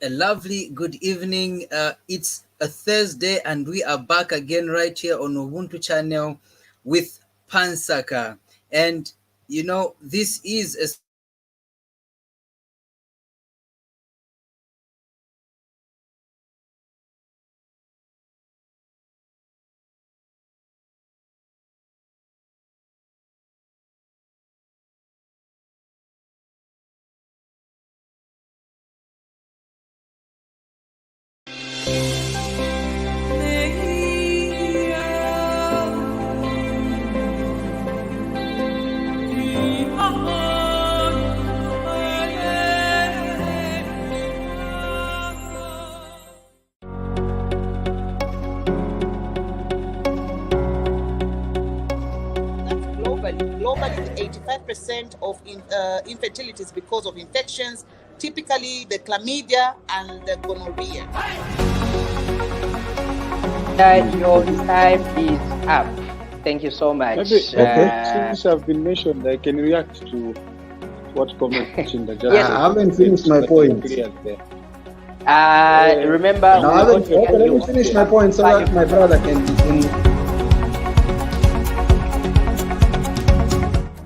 A lovely good evening. It's a Thursday, and we are back again right here on Ubuntu channel with PaNsaka. And this is a space where we discuss topics Globally, 85% of infertility is because of infections, typically the chlamydia and the gonorrhea. Your time is up. Thank you so much. Okay. Since I've been mentioned, I can react to what comment in the chat. Yes. I haven't finished my point. Remember, let me finish my point so that my brother can.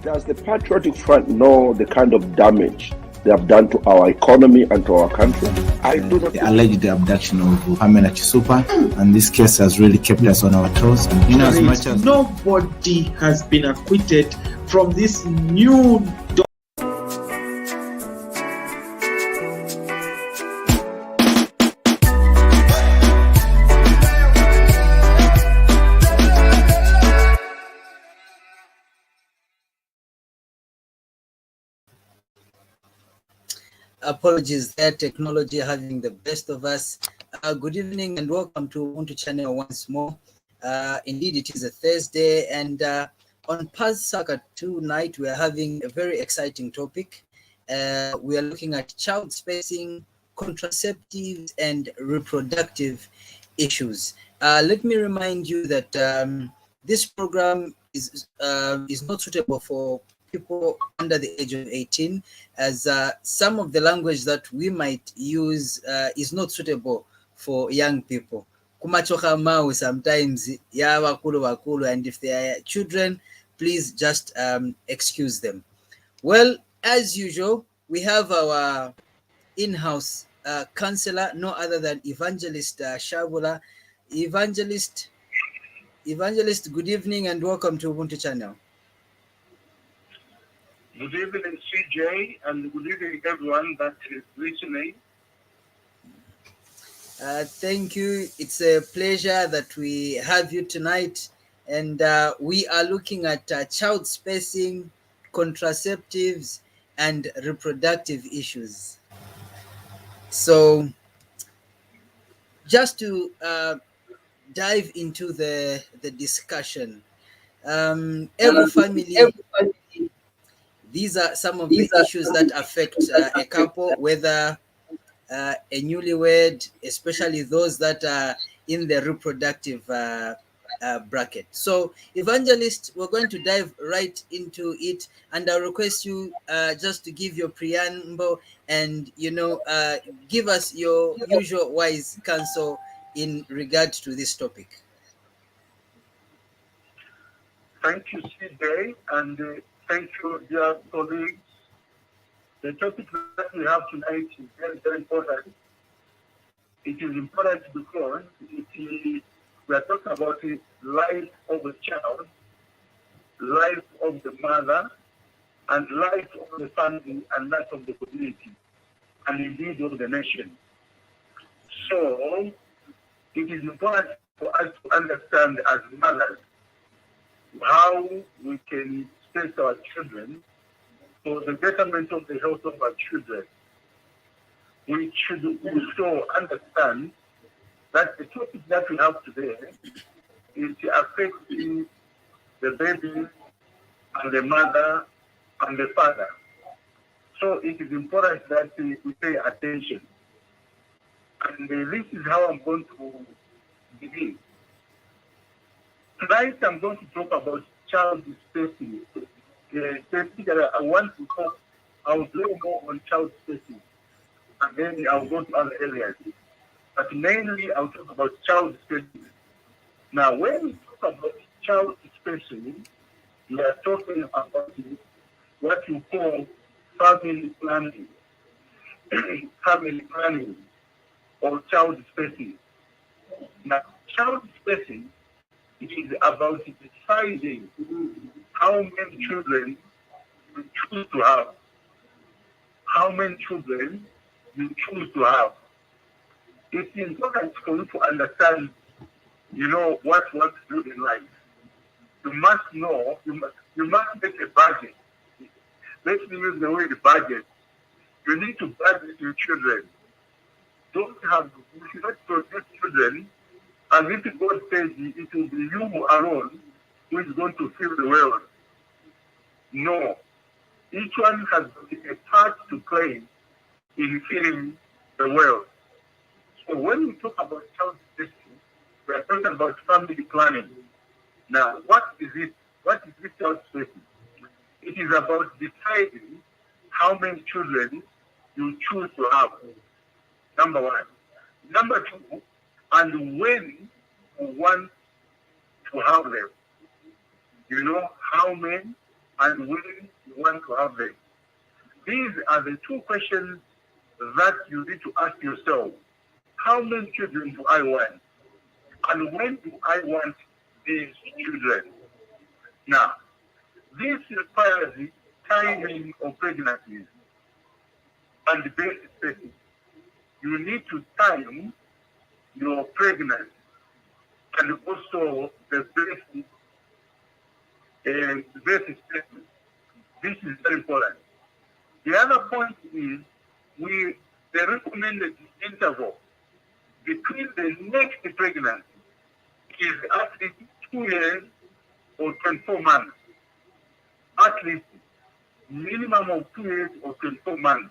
Does the Patriotic Front know the kind of damage they have done to our economy and to our country? The alleged abduction of Pamela Chisupa, and this case has really kept us on our toes. And as much as nobody has been acquitted from this new. Apologies there, technology having the best of us. Good evening and welcome to Ubuntu channel once more. Indeed, it is a Thursday, and on PaNsaka tonight we are having a very exciting topic. We are looking at child spacing, contraceptives, and reproductive issues. Let me remind you that this program is not suitable for people under the age of 18, as some of the language that we might use is not suitable for young people. Kumachoka mau sometimes ya wakulu, and if they are children, please just excuse them. Well, as usual, we have our in-house counselor, no other than Evangelist Shaabula. Evangelist, good evening and welcome to Ubuntu channel. Good evening, CJ, and good evening, everyone that is listening. Thank you. It's a pleasure that we have you tonight. And we are looking at child spacing, contraceptives, and reproductive issues. So just to dive into the discussion, every family, these are some of the issues that affect a couple, whether a newlywed, especially those that are in the reproductive bracket. So, Evangelist, we're going to dive right into it, and I'll request you just to give your preamble and, give us your usual wise counsel in regard to this topic. Thank you, CJ, and thank you, dear colleagues. The topic that we have tonight is very, very important. It is important because we are talking about the life of the child, life of the mother, and life of the family, and that of the community, and indeed of the nation. So, it is important for us to understand as mothers how we can space our children for the betterment of the health of our children. We should also understand that the topic that we have today is affecting the baby and the mother and the father. So it is important that we pay attention. And this is how I'm going to begin. Tonight I'm going to talk about child spacing. Specifically, I want to talk, I will play more on child spacing. and then I'll go to other areas. But mainly, I'll talk about child spacing. Now, when we talk about child spacing, we are talking about what you call family planning, family planning, or child spacing. Now, child spacing is about deciding how many children you choose to have. How many children you choose to have. It's important for you to understand, what you want to do in life. You must know, you must make a budget. Let me use the word budget. You need to budget your children. You should not produce children, and if God says it will be you alone who is going to fill the world. No. Each one has a part to play in filling the world. So when we talk about child spacing, we are talking about family planning. Now, what is it? What is this child spacing? It is about deciding how many children you choose to have. Number one. Number two, and when you want to have them. You know how many and when you want to have them. These are the two questions that you need to ask yourself. How many children do I want? And when do I want these children? Now, this requires the timing of pregnancies and the birth spacing. You need to time your pregnancy and also the birth spacing. This is very important. The other point is the recommended interval between the next pregnancy is at least 2 years or 24 months. At least minimum of 2 years or 24 months.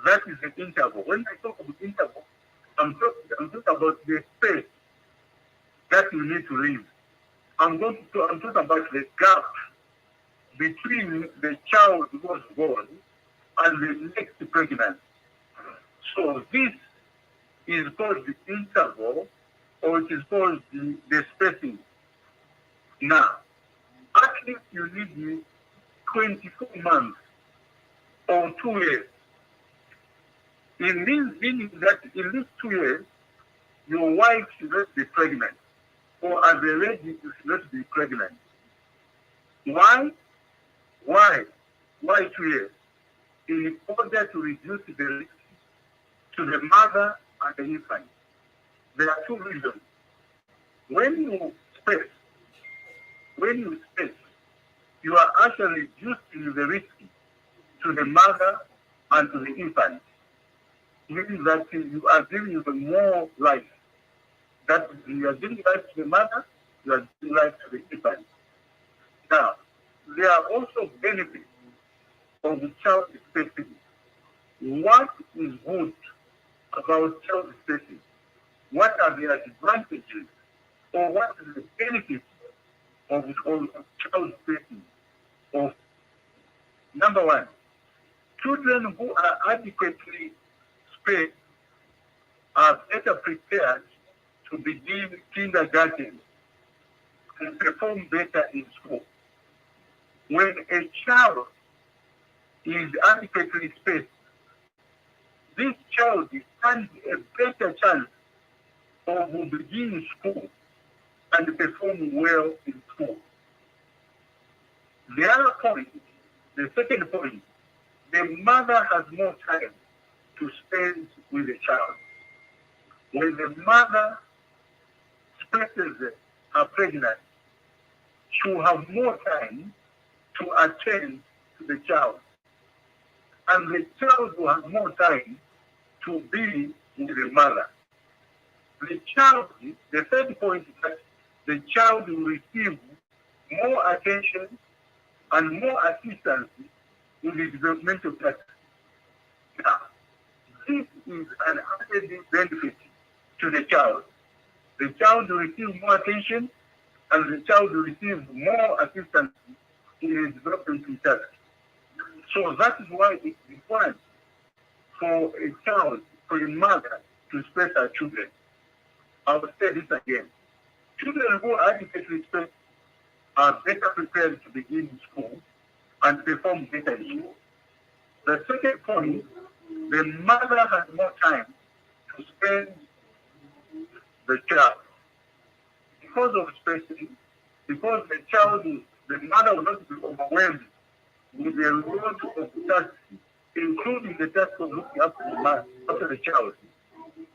That is the interval. When I talk about interval, I'm talking about the space that you need to live. I'm talking about the gap between the child who was born and the next pregnancy. So this is called the interval, or it is called the spacing. Now, at least you need 24 months or 2 years. Meaning that in these 2 years, your wife should not be pregnant, or as a lady, you should not be pregnant. Why? Why 2 years? In order to reduce the risk to the mother and the infant. There are two reasons. When you space, you are actually reducing the risk to the mother and to the infant. Meaning that you are giving them more life. That you are giving life to the mother, you are giving life to the infant. Now, there are also benefits of the child spacing. What is good about child spacing? What are the advantages or what is the benefits of child spacing? Number one, children who are adequately spaced are better prepared to begin kindergarten and perform better in school. When a child is adequately spaced, this child stands a better chance of beginning school and perform well in school. The other point, the second point, the mother has more time to spend with the child. When the mother spaces her pregnancy, she will have more time to attend to the child. And the child will have more time to be with the mother. The third point is that the child will receive more attention and more assistance in the developmental process. Now, this is an added benefit to the child. The child will receive more attention and the child will receive more assistance in the developmental task. So that is why it's important for a child, for a mother to space her children. I will say this again. Children who are adequately spaced are better prepared to begin school and perform better in school. The second point, the mother has more time to spend the child. Because of spacing, because the mother will not be overwhelmed with a lot of tasks, including the task of looking after the child.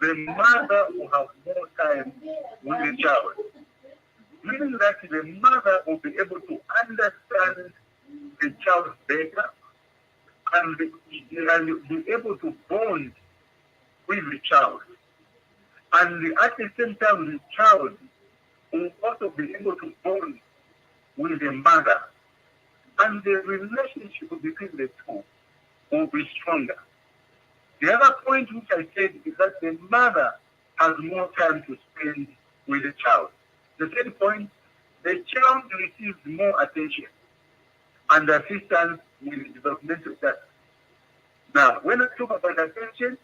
The mother will have more time with the child. Meaning that the mother will be able to understand the child better and be able to bond with the child. And at the same time, the child will also be able to bond with the mother. And the relationship between the two will be stronger. The other point which I said is that the mother has more time to spend with the child. The third point, the child receives more attention and assistance with developmental tasks. Now, when I talk about attention,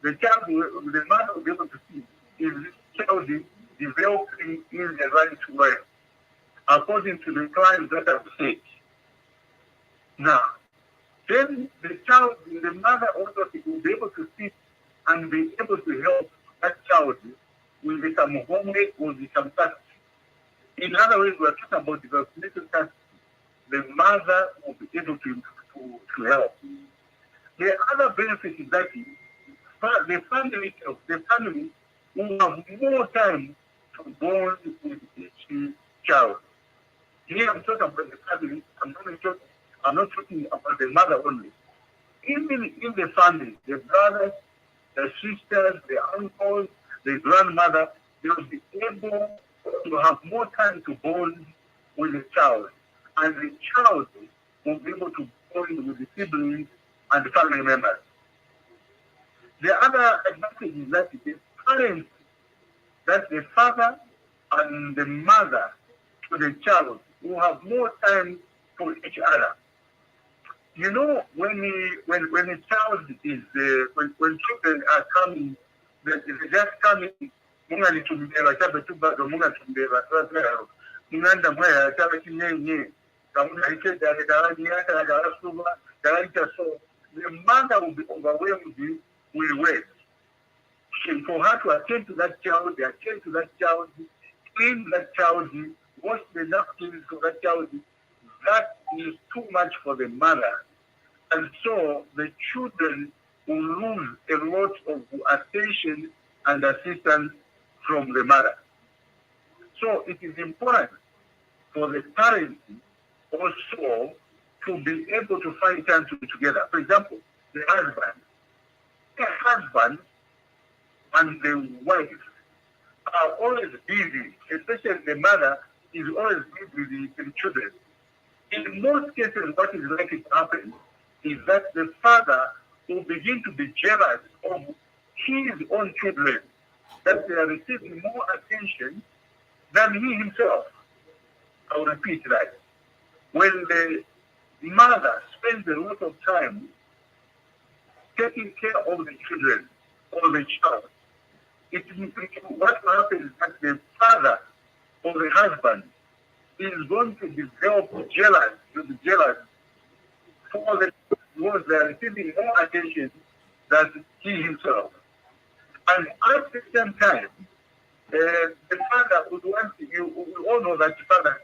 the mother will be able to see if this child is developing in the right way, according to the clients that I've said. Now, then the mother also will be able to sit and be able to help that child with some homework or with some tasks. In other words, we are talking about developmental tasks. The mother will be able to help. The other benefit is that the family will have more time to bond with each child. Here I'm talking about the family. I'm not talking about the mother only. Even in the family, the brothers, the sisters, the uncles, the grandmother, they will be able to have more time to bond with the child. And the child will be able to bond with the siblings and the family members. The other advantage is that the parents, that the father and the mother to the child will have more time for each other. You know, when a child is, when children are coming, they just coming, munga nitumbera, chabe tuba, munga tumbera, munanda mwaya, chabe kinyenye, kamuna ike dare, darani yaka, darasuba, darani so. The mother will be overwhelmed with work. For her to attend to that child, they attend to that child, clean that child, wash the napkins for that child. That is too much for the mother. And so the children will lose a lot of attention and assistance from the mother. So it is important for the parents also to be able to find time to be together. For example, the husband and the wife are always busy, especially the mother is always busy with the children. In most cases, what is likely to happen is that the father will begin to be jealous of his own children, that they are receiving more attention than he himself. I will repeat that. When the mother spends a lot of time taking care of the children or the child, what will happen is that the father or the husband is going to develop jealous for the ones that are receiving more attention than he himself. And at the same time, the father would want to, we all know that the father,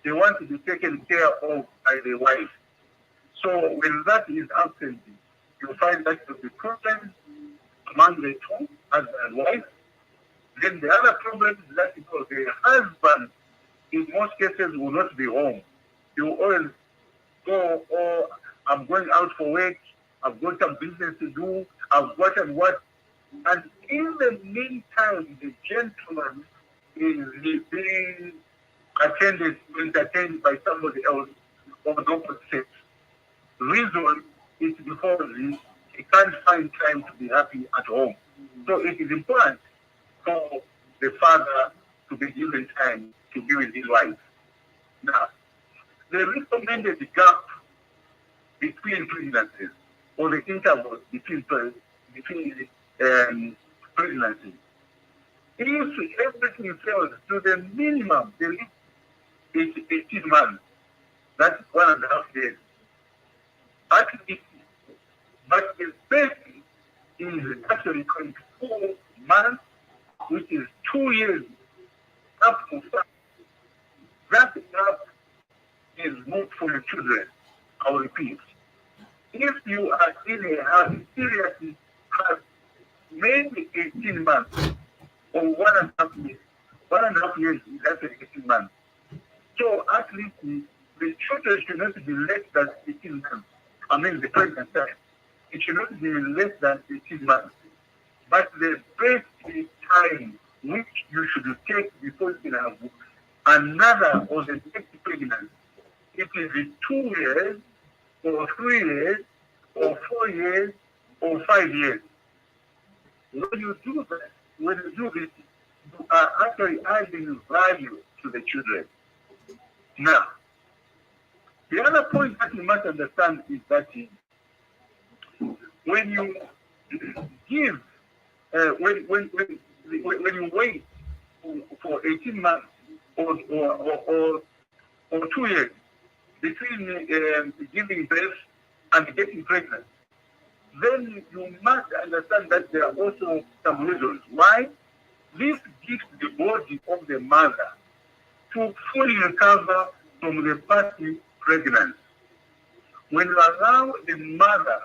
they want to be taken care of by the wife. So when that is absent, you find that there will be problems among the two, husband and wife. Then the other problem is that because the husband, in most cases, will not be home. He will always go, oh, I'm going out for work, I've got some business to do, I've got and what. And in the meantime, the gentleman is being entertained by somebody else of the opposite sex. The reason is because he can't find time to be happy at home. So it is important for the father to be given time to be with his wife. Now, the recommended gap between pregnancies or the interval between pregnancy. If everything fails to the minimum, the least is 18 months. That's 1.5 years. At least, but the best is actually 24 months, which is 2 years up to 5. That gap is good for your children. I'll repeat. If you are in a house, seriously, have maybe 18 months or 1.5 years, 1.5 years is actually 18 months. So at least the children should not be less than 18 months. I mean, the pregnant time. It should not be less than 18 months. But the best time which you should take before you can have another or the next pregnancy, it is 2 years, or 3 years, or 4 years, or 5 years. When you do that, when you do this, you are actually adding value to the children. Now, the other point that you must understand is that when you give, when you wait for 18 months or 2 years between giving birth and getting pregnant, then you must understand that there are also some reasons why. This gives the body of the mother to fully recover from the past pregnancy. When you allow the mother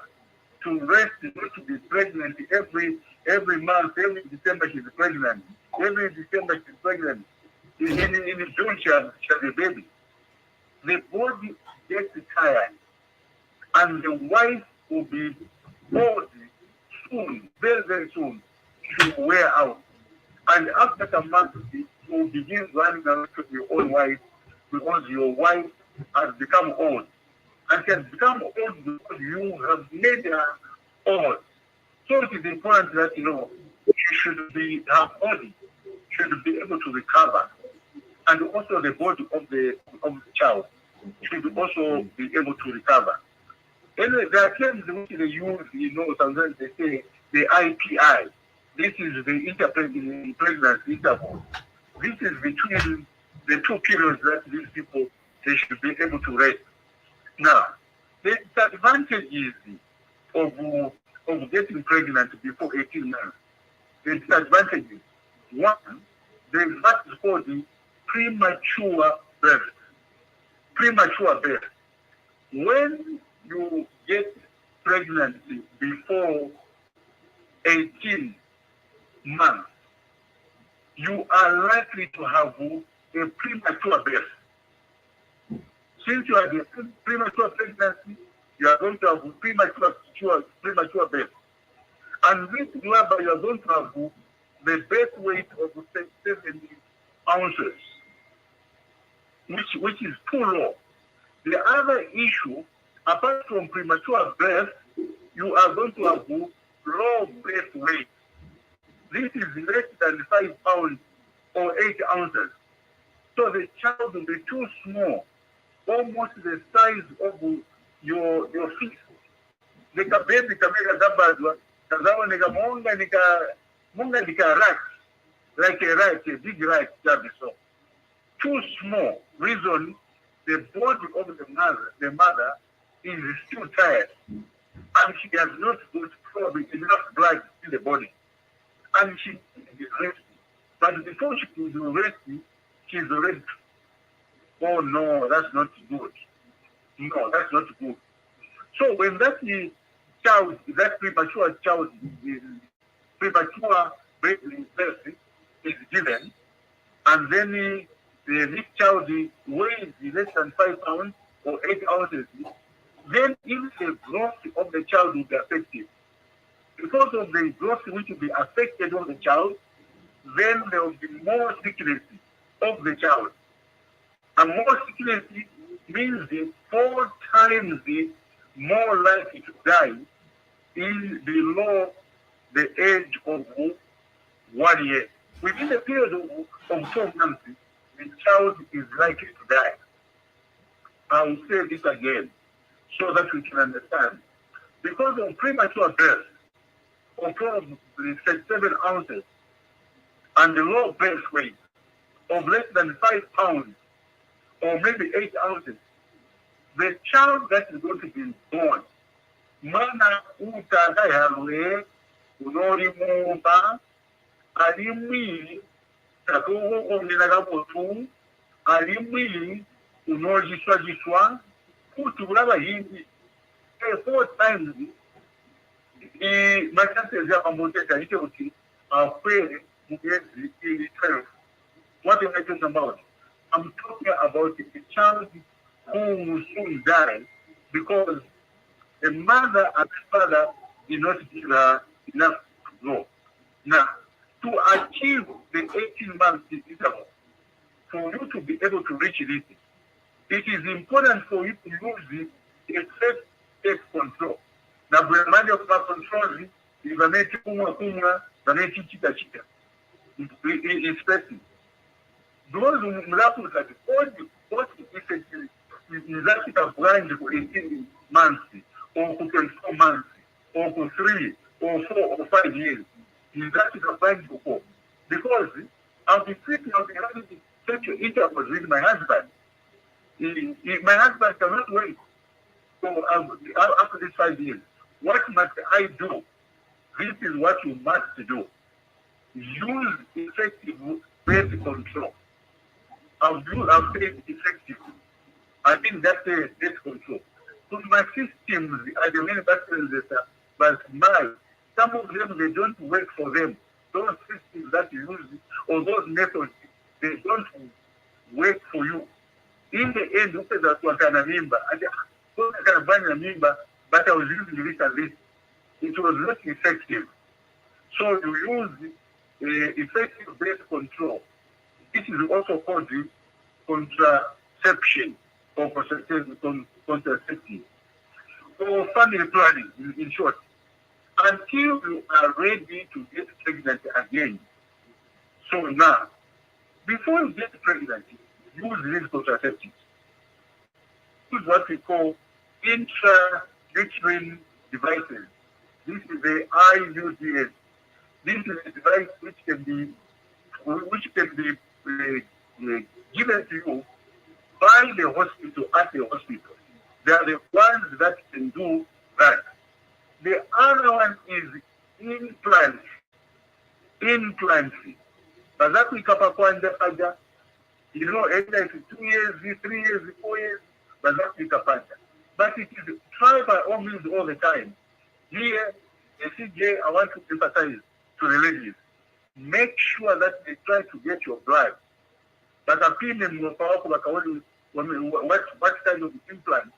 to rest, not to be pregnant every month, every December she's pregnant, every December she's pregnant, in June she has a baby, the body gets tired and the wife will be old soon, very, very soon, she will wear out. And after some months, you will begin running around to your own wife because your wife has become old. And she has become old because you have made her old. So it is important that, she should be, her body should be able to recover. And also the body of the child should also be able to recover. Anyway, there are terms which they use, sometimes they say the IPI. This is the pregnancy interval. This is between the 2 periods that these people, they should be able to rest. Now, the disadvantages of getting pregnant before 18 months, the disadvantages. One, there is what is called the premature birth. Premature birth. When you get pregnancy before 18 months, you are likely to have a premature birth. Since you are the premature pregnancy, you are going to have premature birth. And this whereby you are going to have the birth weight of 70 ounces, which is too low. The other issue, apart from premature birth, you are going to have low birth weight. This is less than 5 pounds or 8 ounces. So the child will be too small, almost the size of your fist. Nika baby kamera zabadwa, kazawa nika monga nika rat, like a rat, a big rat, so. Too small. Reason the body of the mother is still tired, and she has not got probably enough blood in the body. And she is resting. But before she can do resting, she's already, oh no, that's not good. No, that's not good. So when that child, that premature child, premature birth is given, and then this child weighs less than 5 pounds or 8 ounces, then even the growth of the child will be affected. Because of the growth which will be affected on the child, then there will be more sickness of the child. And more sickness means 4 times more likely to die is below the age of 1 year. Within a period of 12 months, the child is likely to die. I will say this again so that we can understand. Because of premature birth, of probably 37 ounces, and the low birth weight of less than 5 pounds, or maybe 8 ounces, the child that is going to be born, mana utanga yawe, unori mumba, alimwi, takuhu oninaga motu, alimwi, unori jiswa, kutulaba hindi, 4 times, my chances are amonte ite uti, afwe, mugezi, 12. What am I talking about? I'm talking about a child who will soon die because the mother and the father did not give her enough to grow. Now, to achieve the 18 months interval, for you to be able to reach this, it is important for you to use a first-step control. Now, bremani of control is a neti kumwa, the neti chita. It's specific. Those who miracle that what effectively is that blind for 18 months, or for 24 months, or for 3, or 4, or 5 years. Is that blind for? Because I'll be sitting on the having sexual intercourse with my husband. My husband cannot wait. So after these 5 years, what must I do? This is what you must do. Use effective birth control. I've said effective. I think that's a birth control. So my systems are the main battles that but some of them they don't work for them. Those systems that you use or those methods, they don't work for you. In the end, you say that one can remember. I can remember, but I was using this and this. It was not effective. So you use effective birth control. This is also called contraception or contraceptive or family planning in short. Until you are ready to get pregnant again. So now, before you get pregnant, use these contraceptives. This is what we call intrauterine devices. This is the IUDs. This is a device which can be given to you by the hospital at the hospital. They are the ones that can do that. The other one is implants. Implants. You know, either it's 2 years, 3 years, 4 years, but it is try by all means all the time. Here, CJ, I want to emphasize to the ladies, make sure that they try to get your blood. But opinion what kind of implant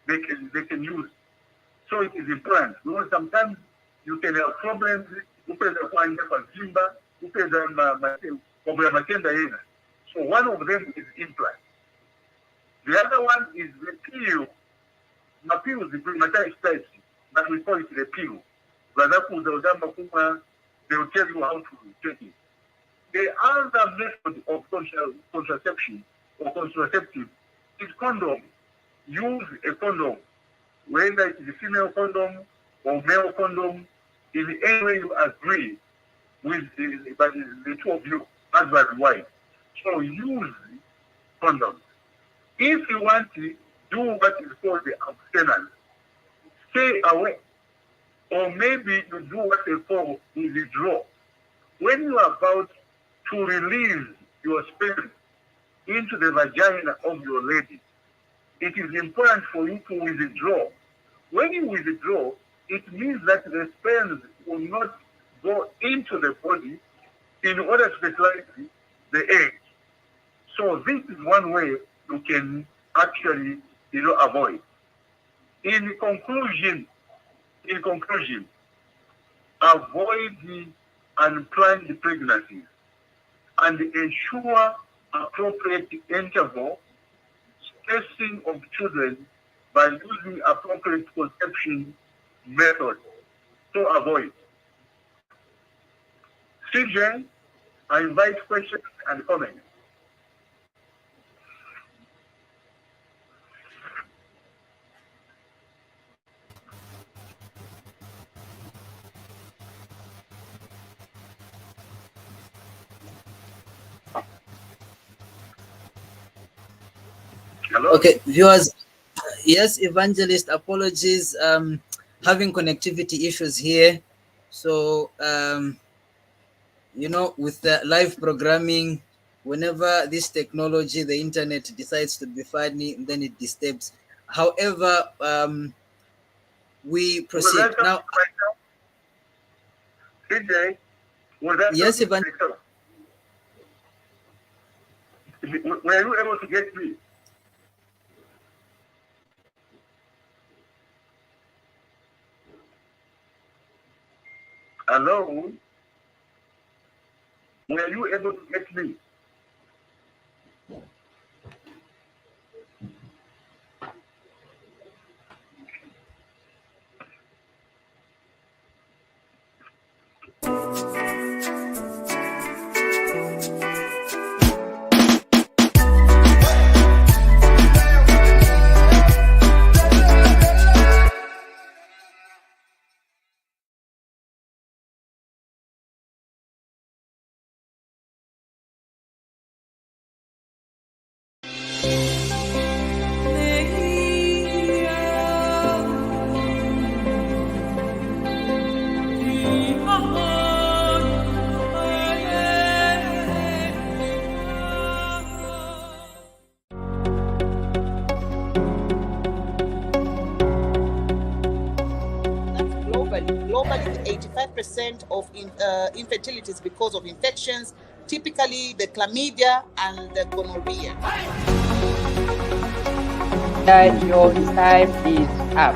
they can use. So it is implant. Because sometimes you can have problems. Himba, so one of them is implant. The other one is the pill. The pill is the premature stage, but we call it the pill. They will tell you how to take it. The other method of contraception or contraceptive is condom. Use a condom, whether it is a female condom or male condom, in any way you agree with the two of you, husband and wife. So use condoms. If you want to do what is called the abstinence, stay away. Or maybe you do what they call withdraw. When you are about to release your sperm into the vagina of your lady, it is important for you to withdraw. When you withdraw, it means that the sperm will not go into the body in order to fertilize the egg. So this is one way you can actually, avoid. In conclusion, avoid the unplanned pregnancies and ensure appropriate interval spacing of children by using appropriate conception methods to avoid. CJ, I invite questions and comments. Hello? Okay, viewers. Yes, Evangelist, apologies. Having connectivity issues here. So, with the live programming, whenever this technology, the internet decides to be funny, then it disturbs. However, we Was proceed. that Now, CJ, was that yes, Evan. Were you able to get me? Hello? Were you able to get me? Globally, 85% of infertility is because of infections, typically the chlamydia and the gonorrhea. Your time is up.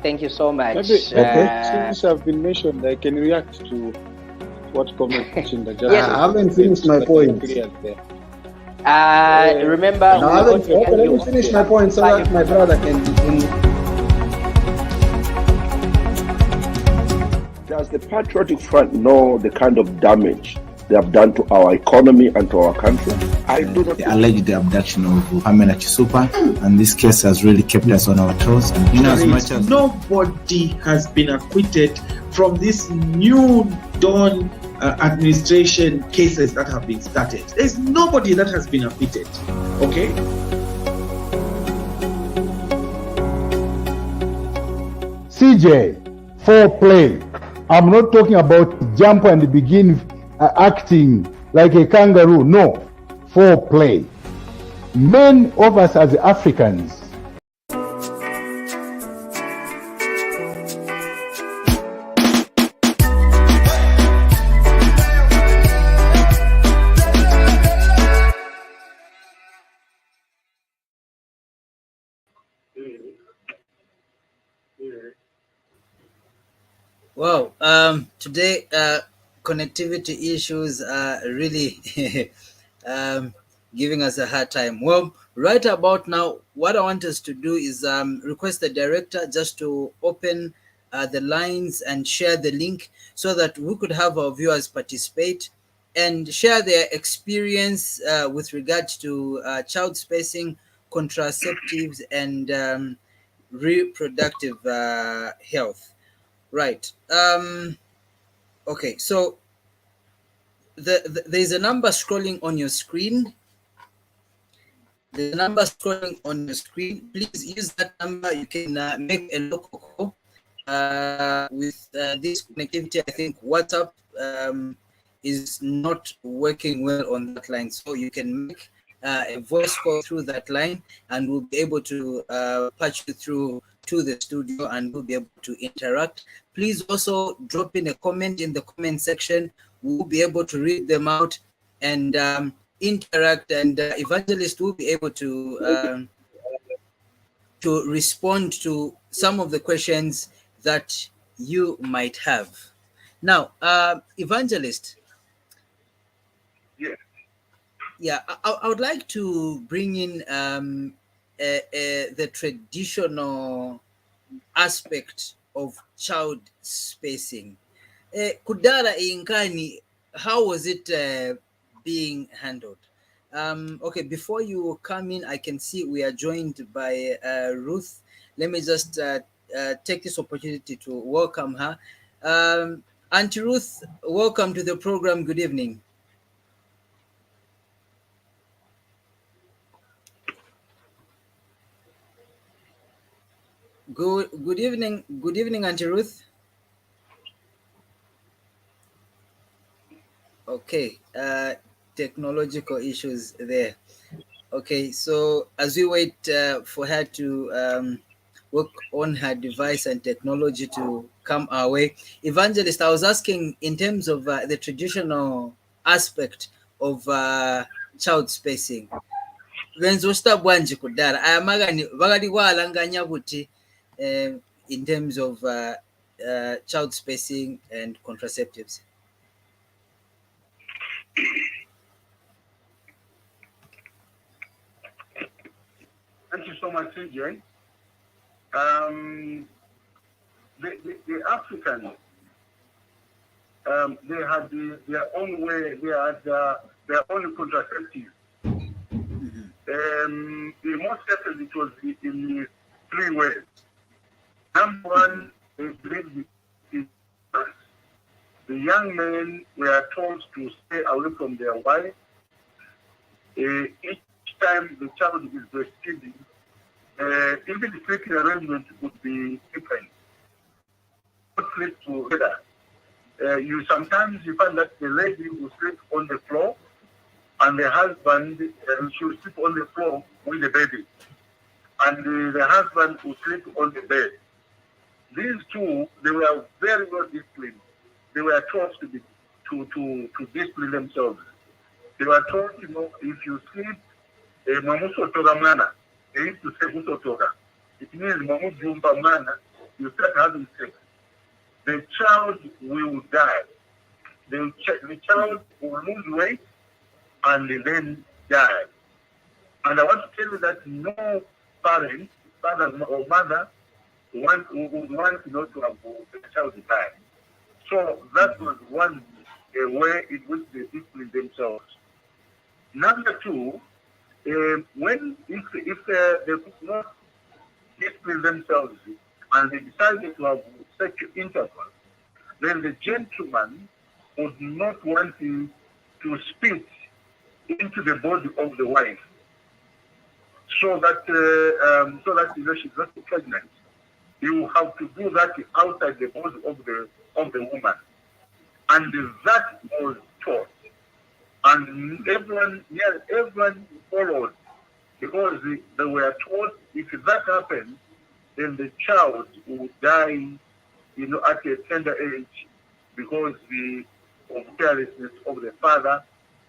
Thank you so much. Since I've been mentioned, I can react to what comment in the chat. Yes. I haven't finished my point. Remember, let me finish my point so that my brother can. Does the Patriotic Front know the kind of damage they have done to our economy and to our country? I do not. The alleged abduction of Chibbonta, and this case has really kept us on our toes. And in as much as nobody has been acquitted from this new dawn administration cases that have been started. There's nobody that has been acquitted. Okay. CJ, foreplay. I'm not talking about jump and begin acting like a kangaroo. No, foreplay. Men of us as Africans, wow. Today, connectivity issues are really giving us a hard time. Well, right about now, what I want us to do is request the director just to open the lines and share the link so that we could have our viewers participate and share their experience with regards to child spacing, contraceptives, and reproductive health. Right. Okay, so there's a number scrolling on your screen. The number scrolling on your screen. Please use that number. You can make a local call. With this connectivity, I think WhatsApp is not working well on that line. So you can make a voice call through that line, and we'll be able to patch you through to the studio, and we'll be able to interact. Please also drop in a comment in the comment section. We'll be able to read them out and interact, and Evangelist will be able to respond to some of the questions that you might have. Now, Evangelist. Yeah. Yeah, I would like to bring in the traditional aspect of child spacing. Kudala Inkani, how was it being handled? Okay, before you come in, I can see we are joined by Ruth. Let me just take this opportunity to welcome her. Auntie Ruth, welcome to the program. Good evening. Good evening. Good evening, Auntie Ruth. Okay. Technological issues there. Okay, so as we wait for her to work on her device and technology to come our way, Evangelist, I was asking in terms of the traditional aspect of child spacing. Venzosta bwanji kudala ayamagani bakaliwo alanganya buti in terms of child spacing and contraceptives. Thank you so much, CJ. The Africans, they had their own way, they had their own contraceptive. In most cases, it was in 3 ways. Number one, they believed in the young men were told to stay away from their wife. Each time the child is breastfeeding, even the sleeping arrangement would be different. Not sleep together. You sometimes find that the lady will sleep on the floor, and the husband should sleep on the floor with the baby, and the husband will sleep on the bed. These two, they were very well disciplined. They were taught to discipline themselves. They were taught, if you sleep, mamusotoga mwana, they used to say musotoga. It means mamujumba mwana, you start having sex. The child will die. The child will lose weight and then die. And I want to tell you that no parent, father or mother, would want to have the child die. So that was one way in which they discipline themselves. Number two, if they could not discipline themselves and they decided to have sexual intercourse, then the gentleman would not want to spit into the body of the wife, so that she's not pregnant. You have to do that outside the body of the woman, and that was taught, and everyone followed, because they were taught if that happened, then the child would die, at a tender age, because of carelessness of the father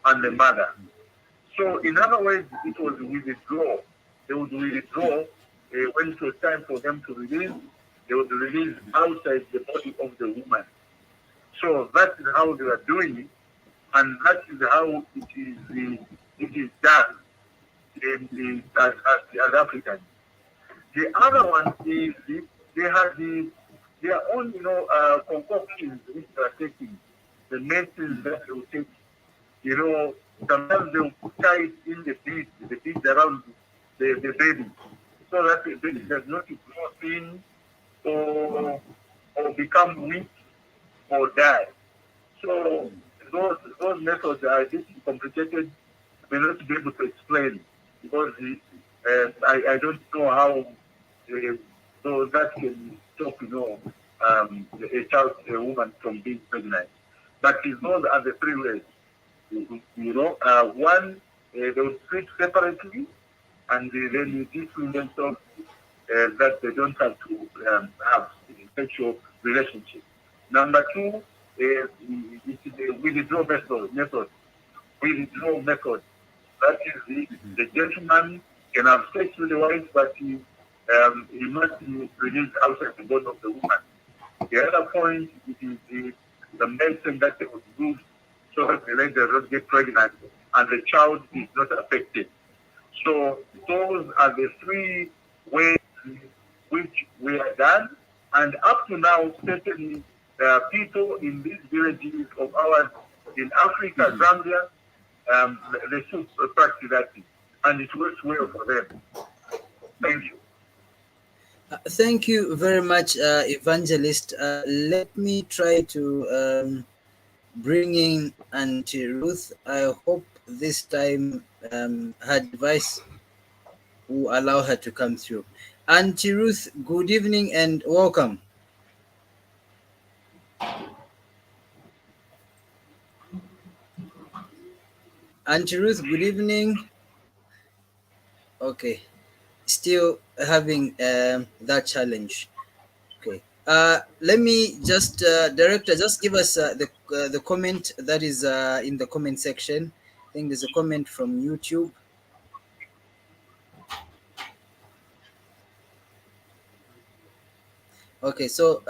and the mother. So, in other words, it was withdraw. They would withdraw when it was time for them to release. They would release outside the body of the woman. So that is how they are doing it, and that is how it is done as Africans. The other one is they have their own, concoctions which they are taking, the medicines that they will take. Sometimes they will tie it in the beads around the baby, so that the baby does not grow thin or become weak or die. So those methods are a bit complicated. I may not be able to explain, because I don't know how so that can stop a woman from being pregnant. But those are the 3 ways. One, they will sleep separately, and then you discipline themselves that they don't have to have sexual relationship. Number 2, it is the withdraw method. Withdraw method. That is the gentleman can have sex with the wife, but he must be released outside the body of the woman. The other point, it is the medicine that they would use so that the lady does not get pregnant and the child is not affected. So those are the 3 ways which we are done. And up to now, certainly people in these villages of ours in Africa, Zambia, they should practice that, and it works well for them. Thank you. Thank you very much, Evangelist. Let me try to bring in Auntie Ruth. I hope this time her device will allow her to come through. Auntie Ruth, good evening and welcome. Auntie Ruth, good evening. Okay, still having that challenge. Okay. Let me just, director, just give us the comment that is in the comment section. I think there's a comment from YouTube. Okay, so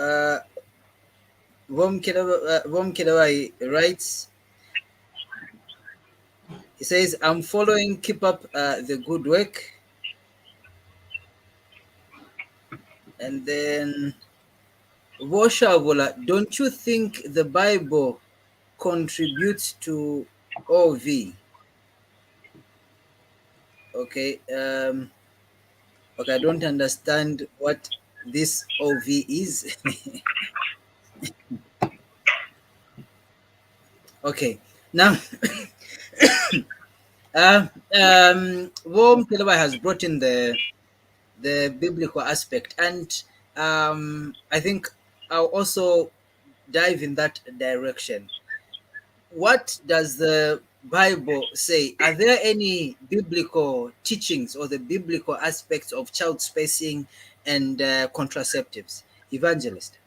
Mukelabai writes, he says, I'm following, keep up the good work. And then Shaabula, don't you think the Bible contributes to OV? Okay, okay, I don't understand what this OV is. Okay, now Mukelabai has brought in the biblical aspect, and I think I'll also dive in that direction. What does the Bible say? Are there any biblical teachings or the biblical aspects of child spacing and contraceptives? Evangelist.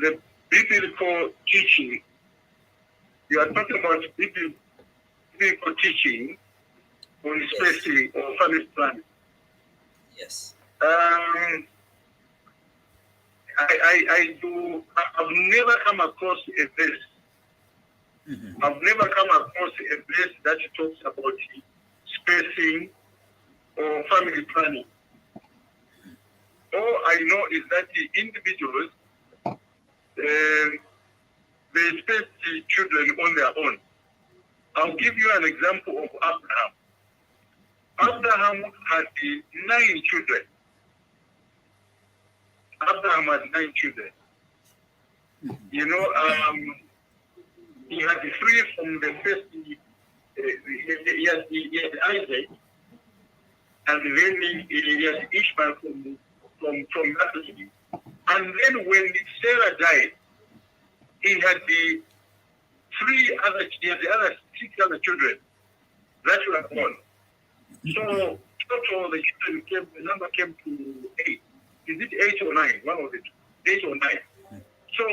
The biblical teaching, you are talking about biblical teaching on spacing or family planning. Yes. I've never come across a verse. Mm-hmm. I've never come across a verse that talks about spacing or family planning. All I know is that the individuals, they space the children on their own. I'll give you an example of Abraham. Abraham had 9 children. Abraham had 9 children. You know, he had 3 from the first. He had Isaac, and then he had Ishmael from that lady. And then when Sarah died, he had the other 6 other children that were born. So total the number came to 8. Is it 8 or 9? One of it, 8 or 9. So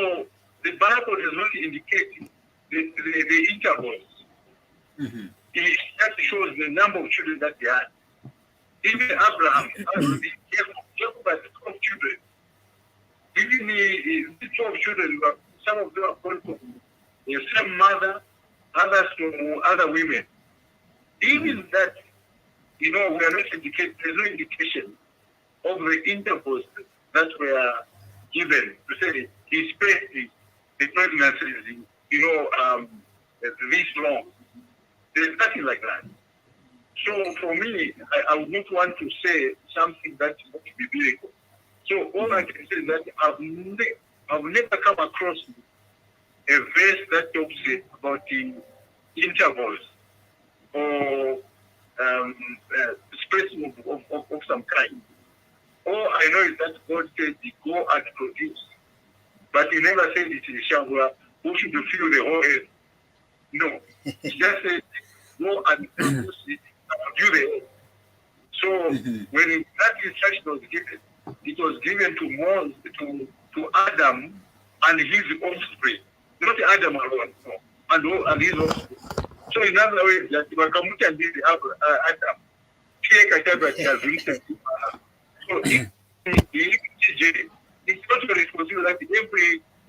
the Bible does not indicate the intervals. Mm-hmm. It just shows the number of children that they had. Even Abraham, Jacob had 12 children. Even the 12 children, some of them are born from the same mother, others from other women. Even that, you know, we are not indicated, there's no indication of the intervals that were given to say he spaced the pregnancy, you know, this long. There's nothing like that. So for me, I would not want to say something that is not biblical. So all I can say is that I've never come across a verse that talks about the intervals or spacing of some kind. All I know is that God said, go and produce. But he never said it in Shaabula, who should fill the whole earth. No. He just said, go and produce it, do the earth. So when that instruction was given, it was given to Moses, to Adam and his offspring. Not Adam alone, no. And his offspring. So in other words, that Wakamuta and Adam, so it's not your responsibility that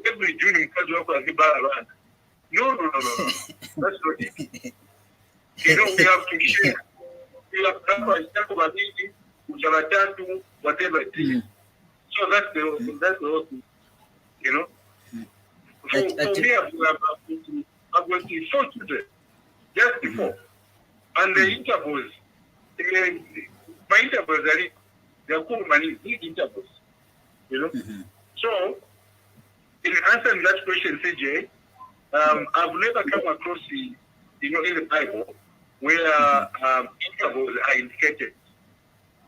every June in Kazuaka and Himba. No. That's not it. You know, we have to share. We have to whatever it is. So that's the whole thing. You know? For me, I've got 4 children just before. And the intervals, my intervals they're called my big intervals. You know? So, in answering that question, CJ, I've never come across in the Bible where intervals are indicated.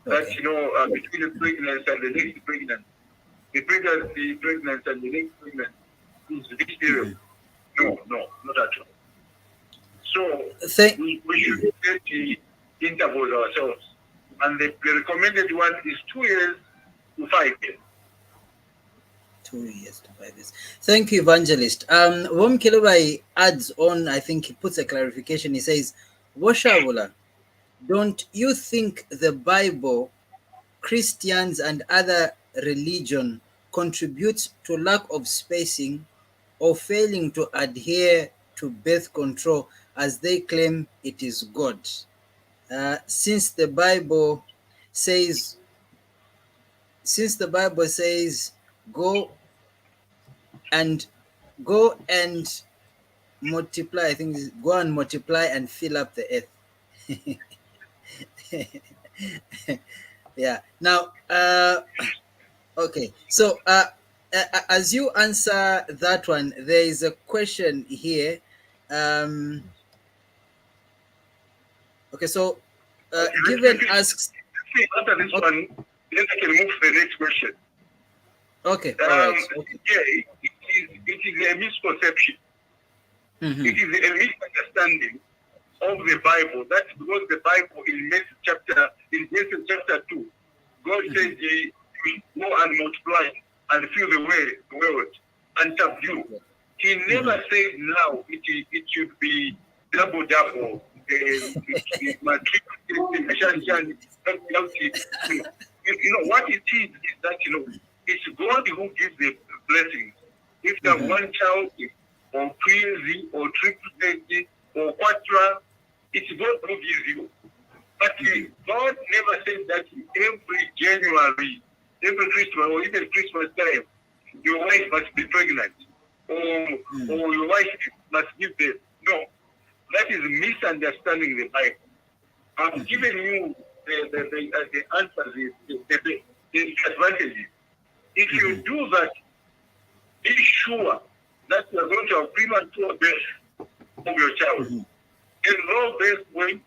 That, Okay. between the pregnancy and the next pregnancy, the pregnancy, and the next pregnancy is this period. No, not at all. So we should get the intervals ourselves. And the recommended one is 2 years to 5 years. 2 years to 5 years. Thank you, Evangelist. Mukelabai adds on, I think he puts a clarification. He says, Shaabula, don't you think the Bible, Christians and other religion contributes to lack of spacing or failing to adhere to birth control as they claim it is God? Since the Bible says, go and multiply, I think go and multiply and fill up the earth. Yeah. Now, okay. So, as you answer that one, there is a question here. Okay. So, Given asks. After this one, then I can move to the next question. Okay. All right. Okay. Yeah, it is a misconception. Mm-hmm. It is a misunderstanding of the Bible. That's because the Bible in Genesis chapter 2, God says, go and multiply and fill the world and subdue. He never said now it should be double. What it is that it's God who gives the blessings. If you have one child, or twins, or triplet, or quadra, it's God who gives you. But God never said that every January, every Christmas, or even Christmas time, your wife must be pregnant, or your wife must give birth. No, that is misunderstanding the Bible. I'm giving you the answers, the advantages. If you do that, be sure that you are going to have premature birth of your child. And low birth weight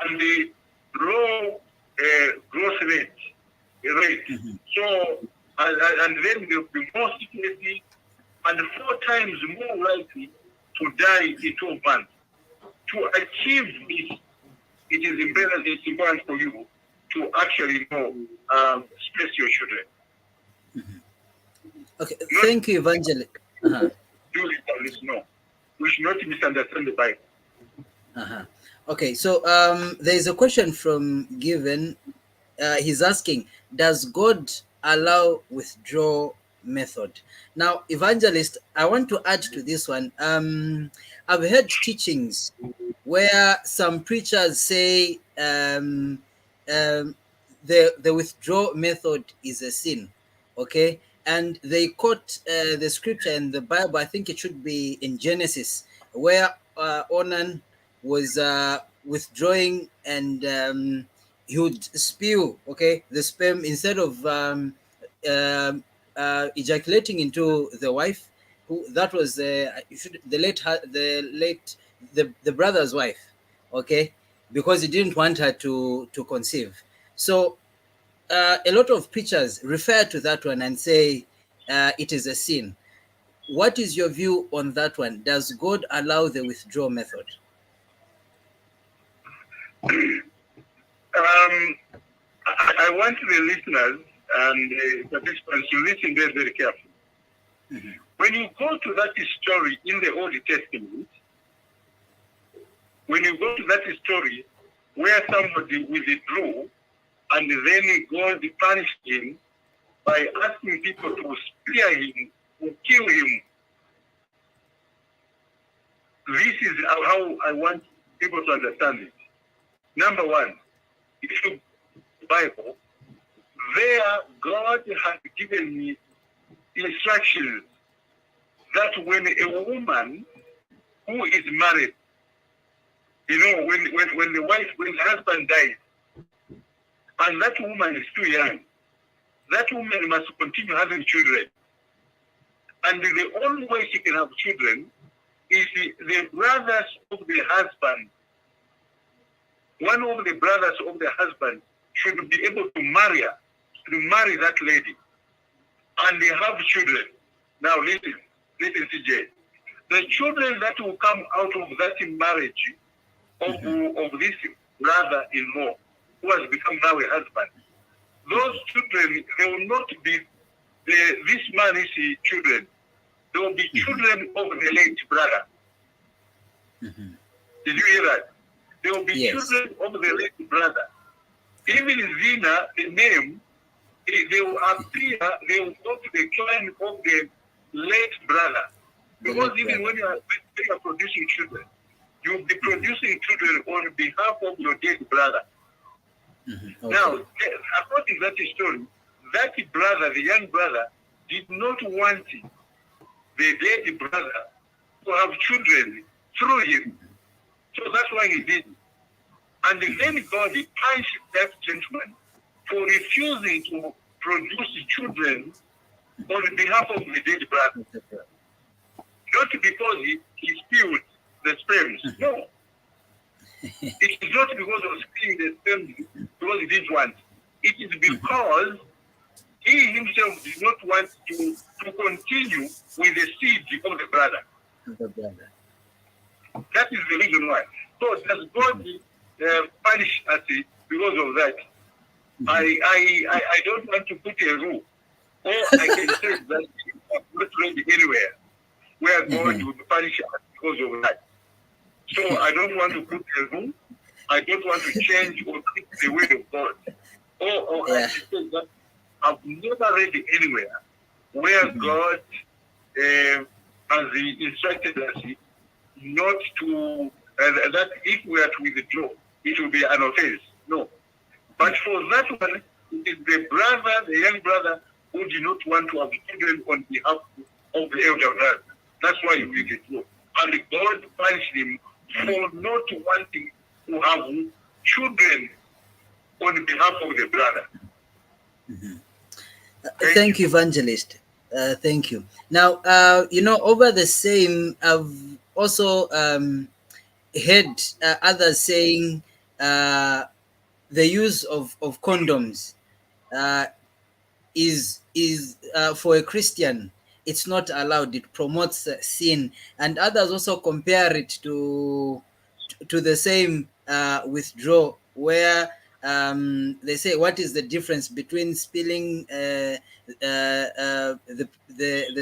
and the low growth rate. So, and then they'll be more sickness and 4 times more likely to die in 12 months. To achieve this, it is important for you to actually space your children. Okay, thank you, Evangelist. Do it, no. We should not misunderstand the Bible. Okay, so there's a question from Given. He's asking, does God allow withdrawal method? Now, Evangelist, I want to add to this one. I've heard teachings where some preachers say the withdrawal method is a sin, okay? And they quote the scripture in the Bible, I think it should be in Genesis, where Onan was withdrawing and he would spew, okay, the sperm instead of ejaculating into the wife. That was the brother's wife, okay, because he didn't want her to conceive. So a lot of preachers refer to that one and say it is a sin. What is your view on that one? Does God allow the withdrawal method? I want the listeners and participants to listen very, very carefully. When you go to that story in the Old Testament, when you go to that story where somebody withdrew and then God punished him by asking people to spear him, to kill him, this is how I want people to understand it. Number one, if you the Bible, there God has given me instructions that when a woman who is married, when the husband dies, and that woman is too young, that woman must continue having children. And the only way she can have children is the brothers of the husband one of the brothers of the husband should be able to marry her, to marry that lady, and they have children. Now listen, CJ. The children that will come out of that marriage of this brother-in-law who has become now a husband, those children, they will not be this man's children. They will be children of the late brother. Did you hear that? They will be children of the late brother. Even Zina, the name, they will appear, they will go to the clan of the late brother. Because even when you are producing children, you will be producing children on behalf of your dead brother. Now, according to that story, that brother, the young brother, did not want the dead brother to have children through him. So that's why he did. And then God punished that gentleman for refusing to produce children on behalf of the dead brother. Not because he spilled the sperms. No. It is not because of spilling the sperms because he didn't want. It is because he himself did not want to continue with the seed of the brother. That is the reason why. So does God punish us because of that? I don't want to put a rule. Or I can say that I'm not ready anywhere where God would punish us because of that. So I don't want to put a rule. I don't want to change or keep the word of God. Or I can say that I've never read anywhere where God has instructed us not to, that if we are to withdraw, it will be an offense. No. But for that one, it is the brother, the young brother, who did not want to have children on behalf of the elder brother. That's why he withdrew. And God punished him for not wanting to have children on behalf of the brother. Thank you, Evangelist. Thank you. Now, over the same, I've also heard others saying the use of condoms is for a Christian. It's not allowed. It promotes sin, and others also compare it to the same withdrawal, where they say, what is the difference between spilling the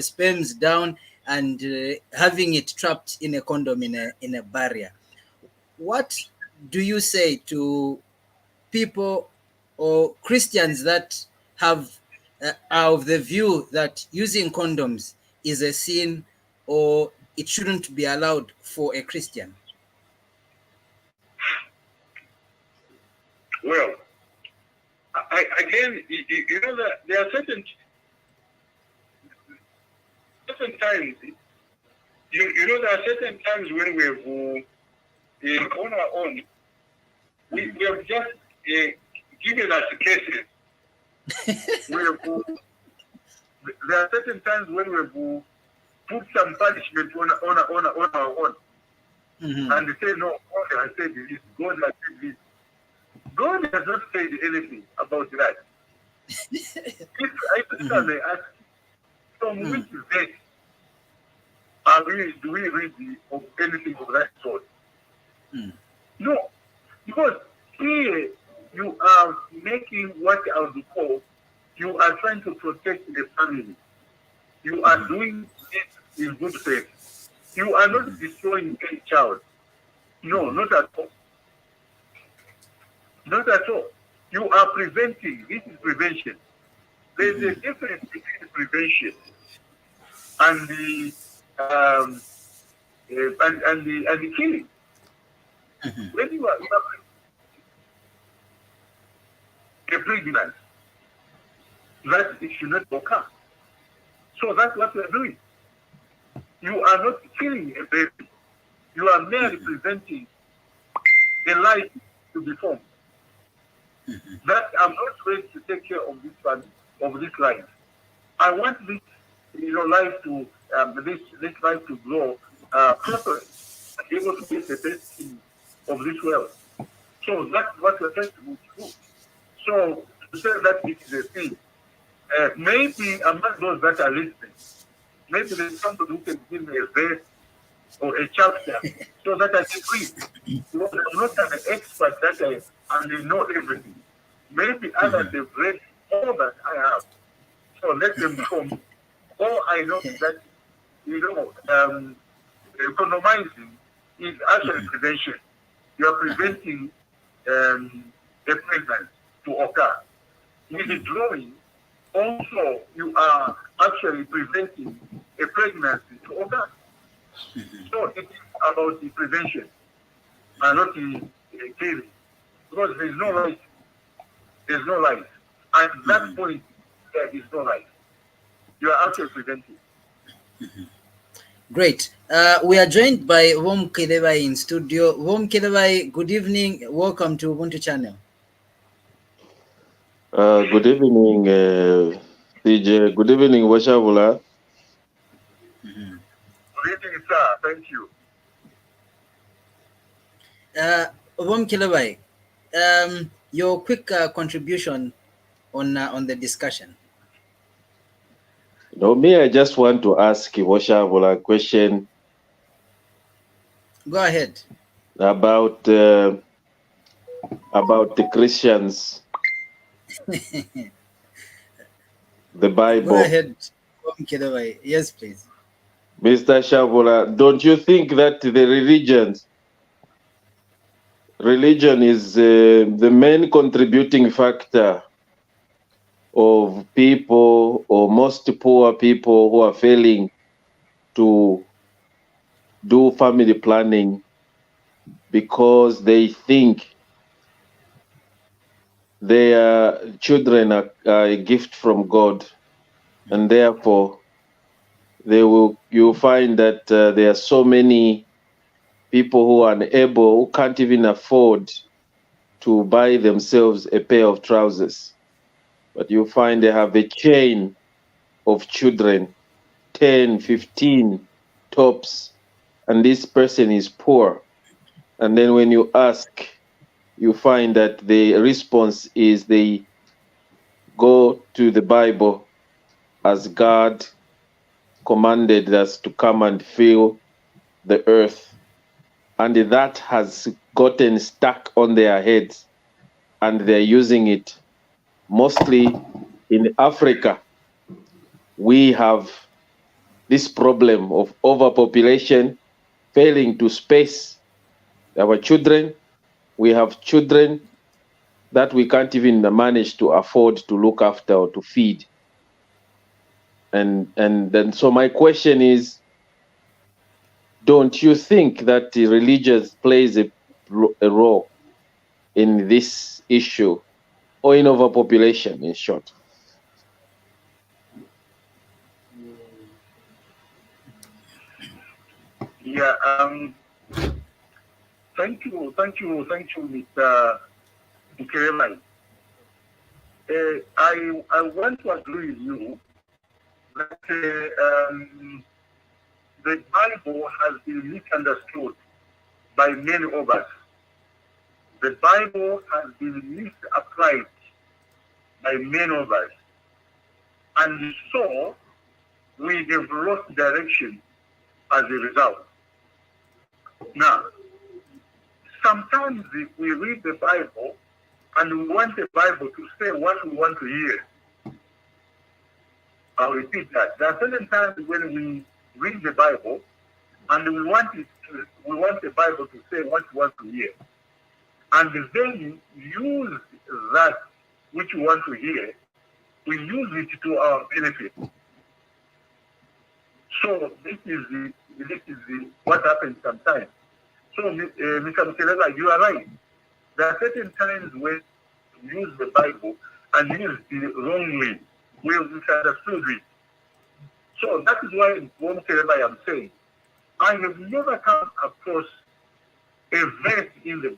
sperms down and having it trapped in a condom in a barrier? What do you say to people or Christians that have are of the view that using condoms is a sin or it shouldn't be allowed for a Christian? Well, again, you know that there are certain times, there are certain times when we have, on our own, we have just given us cases. There are certain times when we have put some punishment on our own. And they say, no, God has said this, God has said this. God has not said anything about that. If I may ask, from which verse do we read of anything of that sort? No, because here you are making what I would call, you are trying to protect the family. You are doing it in good faith. You are not destroying any child. No, not at all. Not at all. You are preventing. This is prevention. There is a difference between prevention and the killing. When you are pregnant, that it should not occur. So that's what we are doing. You are not killing a baby. You are merely preventing the life to be formed. That I'm not ready to take care of this family, of this life. I want this, life to this life to grow properly, able to get the best of this world. So that's what we're trying to do. So to say that it is a thing, maybe among those that are listening, maybe there's somebody who can give me a verse or a chapter so that I can read. Because I'm not an expert that I know everything. Maybe others have read all that I have. So let them come. All I know is that, economizing is actually prevention. You are preventing a pregnancy to occur. Withdrawing, also you are actually preventing a pregnancy to occur. So it is about the prevention and not the killing. Because there is no life. There's no life. At that point, there is no life. You are actually preventing. Great. We are joined by Mukelabai in studio. Mukelabai, good evening. Welcome to Ubuntu channel. Good evening, DJ. Good evening, Shaabula. Good evening, sir. Thank you. Mukelabai, your quick contribution on the discussion. No, me, I just want to ask Shaabula a question. Go ahead. About the Christians, the Bible. Go ahead, Mukelabai. Yes, please. Mr. Shaabula, don't you think that the religion is the main contributing factor of people, or most poor people, who are failing to do family planning because they think their children are a gift from God, and therefore you'll find that there are so many people who are unable, who can't even afford to buy themselves a pair of trousers. But you find they have a chain of children, 10, 15 tops, and this person is poor. And then when you ask, you find that the response is they go to the Bible as God commanded us to come and fill the earth. And that has gotten stuck on their heads, and they're using it. Mostly in Africa, we have this problem of overpopulation, failing to space our children. We have children that we can't even manage to afford to look after or to feed. And then, so my question is, don't you think that the religion plays a role in this issue, or in overpopulation, in short? Yeah, thank you, Mr. Mukelabai. I want to agree with you that the Bible has been misunderstood by many of us. The Bible has been misapplied by many of us. And so we have lost direction as a result. Now, sometimes we read the Bible and we want the Bible to say what we want to hear. I'll repeat that. There are certain times when we read the Bible and we want the Bible to say what we want to hear. And then use that which we want to hear, we use it to our benefit. So this is what happens sometimes. So, Mr. Mukelabai, you are right. There are certain times when we use the Bible and use it wrongly. We have misunderstood it. So that is why, Mukelabai, I'm saying, I have never come across a verse in the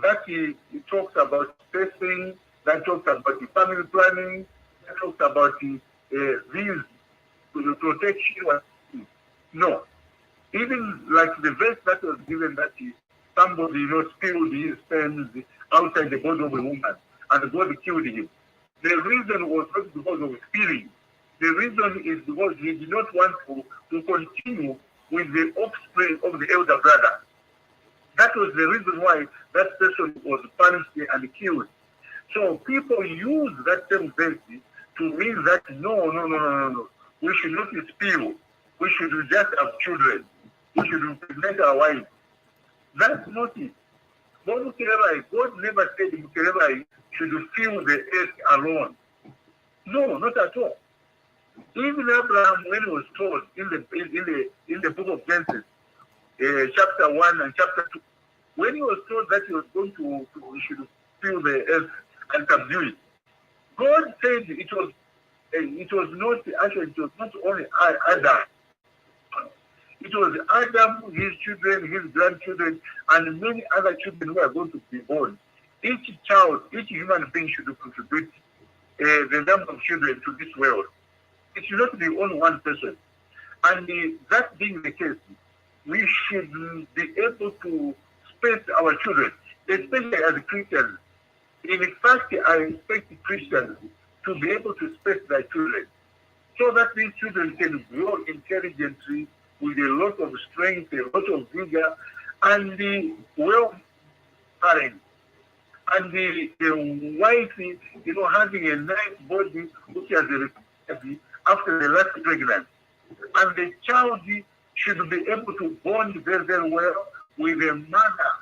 that he talks about spacing, that talks about the family planning, that talks about the protection. No. Even like the verse that was given that somebody, spilled his sperms outside the body of a woman, and God killed him. The reason was not because of spilling. The reason is because he did not want to continue with the offspring of the elder brother. That was the reason why that person was punished and killed. So people use that same verse to mean that no. We should not spill. We should just have children. We should impregnate our wives. That's not it. God never said Mukelabai should fill the earth alone. No, not at all. Even Abraham, when he was told in the book of Genesis, chapter 1 and chapter 2, when he was told that he was going to should fill the earth and subdue it, God said it was not only Adam. It was Adam, his children, his grandchildren, and many other children who are going to be born. Each child, each human being should contribute the number of children to this world. It should not be only one person. And that being the case, we should be able to space our children, especially as Christians. In fact, I expect Christians to be able to space their children so that these children can grow intelligently with a lot of strength, a lot of vigor, and the well-parent. And the wife, having a nice body, which has a recovery after the last pregnancy. And the child should be able to bond very, very well with the mother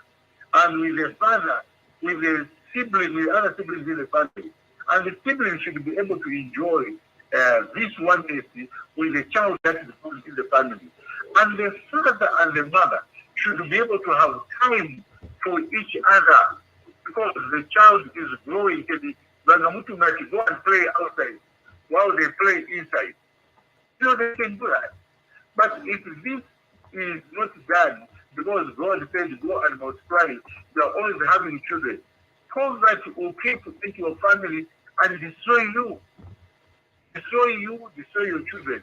and with the father, with the siblings, with other siblings in the family. And the siblings should be able to enjoy this oneness with the child that is born in the family. And the father and the mother should be able to have time for each other, because the child is growing. Bangamutu might go and play outside while they play inside. They can do that. But if this is not done, because God said, go and multiply, you are always having children, cause that will creep into your family and destroy you. Destroy your children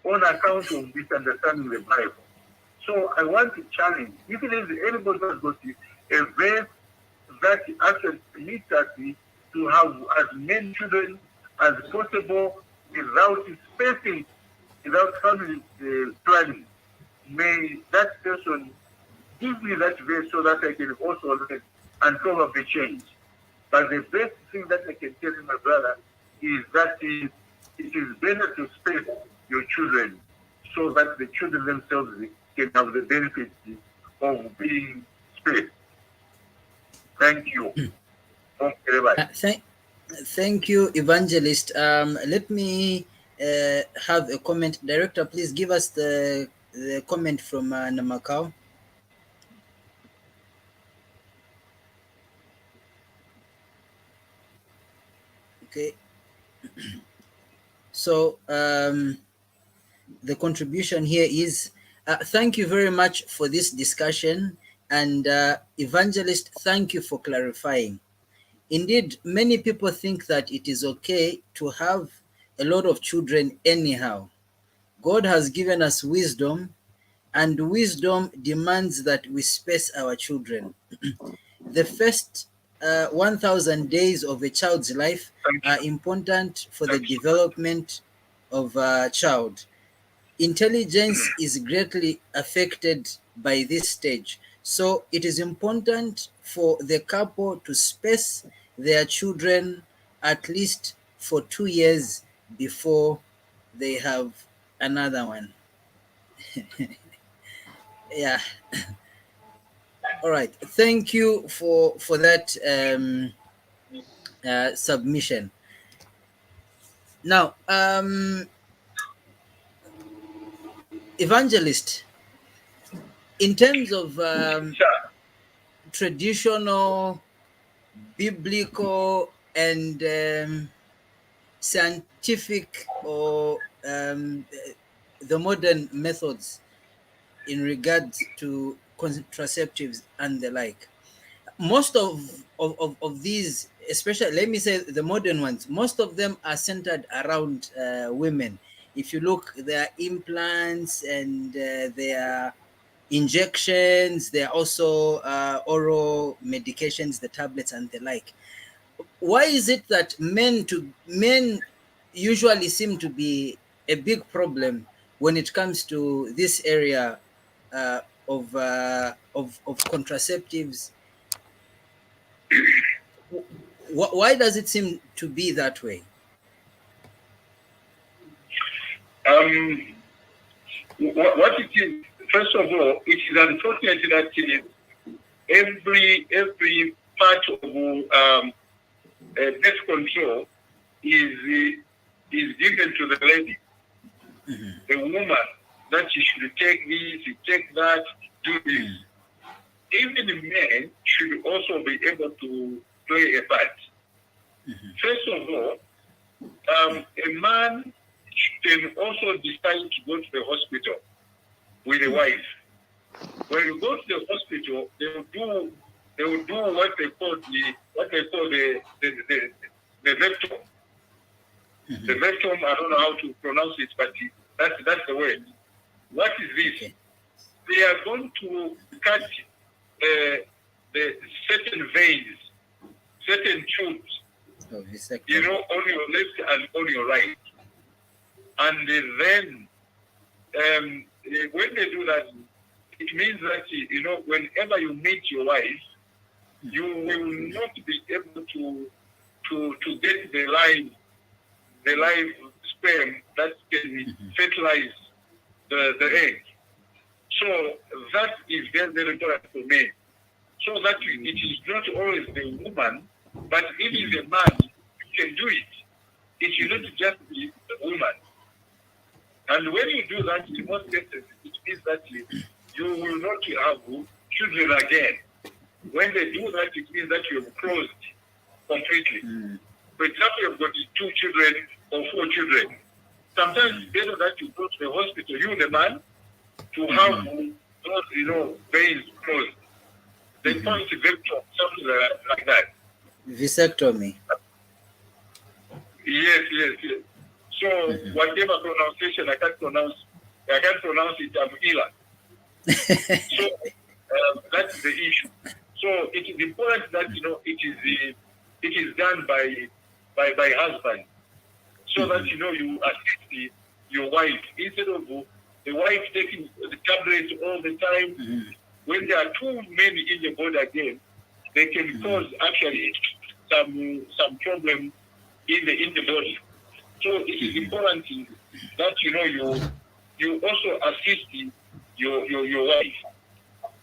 on account of misunderstanding the Bible. So I want to challenge, if it is anybody who has got a verse that actually permits us to have as many children as possible without spacing, without family planning, may that person give me that verse so that I can also learn and probably change. But the best thing that I can tell you, my brother, is that it is better to space your children so that the children themselves can have the benefits of being spaced. Thank you. Thank you, Evangelist. Let me have a comment. Director, please give us the comment from Namakau. Okay. So the contribution here is, thank you very much for this discussion. And Evangelist, thank you for clarifying. Indeed, many people think that it is okay to have a lot of children anyhow. God has given us wisdom, and wisdom demands that we space our children. The first 1,000 days of a child's life are important for the development of a child. Intelligence is greatly affected by this stage. So it is important for the couple to space their children at least for 2 years before they have another one. Yeah. All right. Thank you for that submission. Now, Evangelist, in terms of traditional, biblical, and scientific or the modern methods in regards to contraceptives and the like, most of these, especially, let me say the modern ones, most of them are centered around women. If you look, there are implants and there are injections, there are also oral medications, the tablets and the like. Why is it that men usually seem to be a big problem when it comes to this area of contraceptives? Why does it seem to be that way? What it is, first of all, it is unfortunate that every part of birth control is given to the lady, the woman, that she should take this, take that, do this. Even men should also be able to play a part. First of all, a man can also decide to go to the hospital with a wife. When you go to the hospital, they will do what they call the rectum. The rectum, I don't know how to pronounce it, but that's the word. What is this? They are going to cut the certain veins, certain tubes, on your left and on your right. And then when they do that, it means that, whenever you meet your wife, you will not be able to get the live sperm that can fertilize the egg. So that is very, very important for men. So that it is not always the woman, but even the man can do it. It should not just be the woman. And when you do that, in most cases, it means that you will not have children again. When they do that, it means that you have closed completely. For example, you've got 2 children or 4 children. Sometimes it's better that you go to the hospital, you the man, to have those, veins closed. They call it vector, something like that. Vasectomy. Yes. So whatever pronunciation I can't pronounce it. I'm Ila. So that's the issue. So it is important that it is done by husband, so that you assist your wife instead of the wife taking the tablet all the time. When there are too many in the body again, they can cause actually some problem in the body. So it is important that you also assist your wife.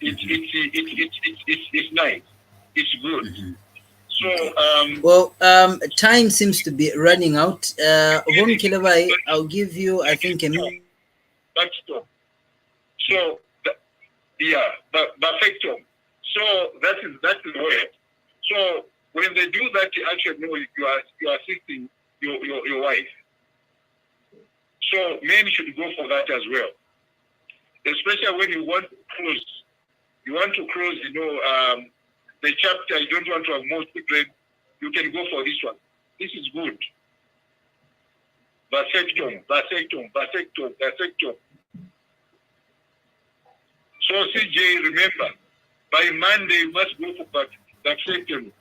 It's nice. It's good. So time seems to be running out. Mukelabai, I'll give you, I think, a minute. So perfecto. So that is the word. So when they do that, actually, you are assisting your wife. So men should go for that as well, especially when you want to close. You want to close, the chapter. You don't want to have more children. You can go for this one. This is good. Vasectomy. So CJ, remember, by Monday you must go for vasectomy.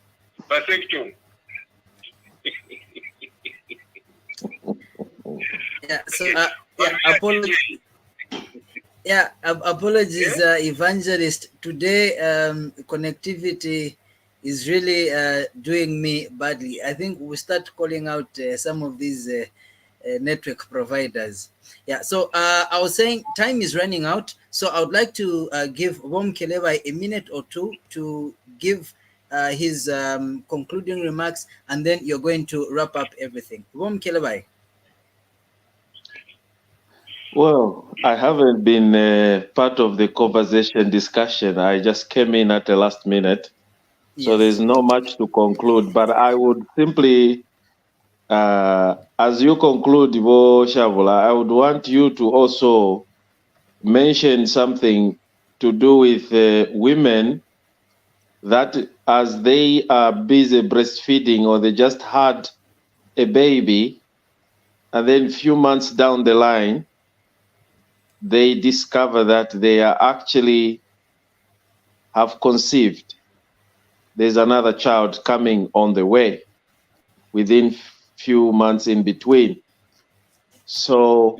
Apologies, Evangelist. Today, connectivity is really doing me badly. I think we'll start calling out some of these network providers. So I was saying time is running out. So I would like to give Mukelabai a minute or two to give his concluding remarks, and then you're going to wrap up everything. Mukelabai. Well, I haven't been part of the conversation discussion. I just came in at the last minute. So there's not much to conclude, but I would simply, as you conclude, Shaabula, I would want you to also mention something to do with women that as they are busy breastfeeding or they just had a baby, and then a few months down the line, they discover that they are actually have conceived, there's another child coming on the way within few months in between. So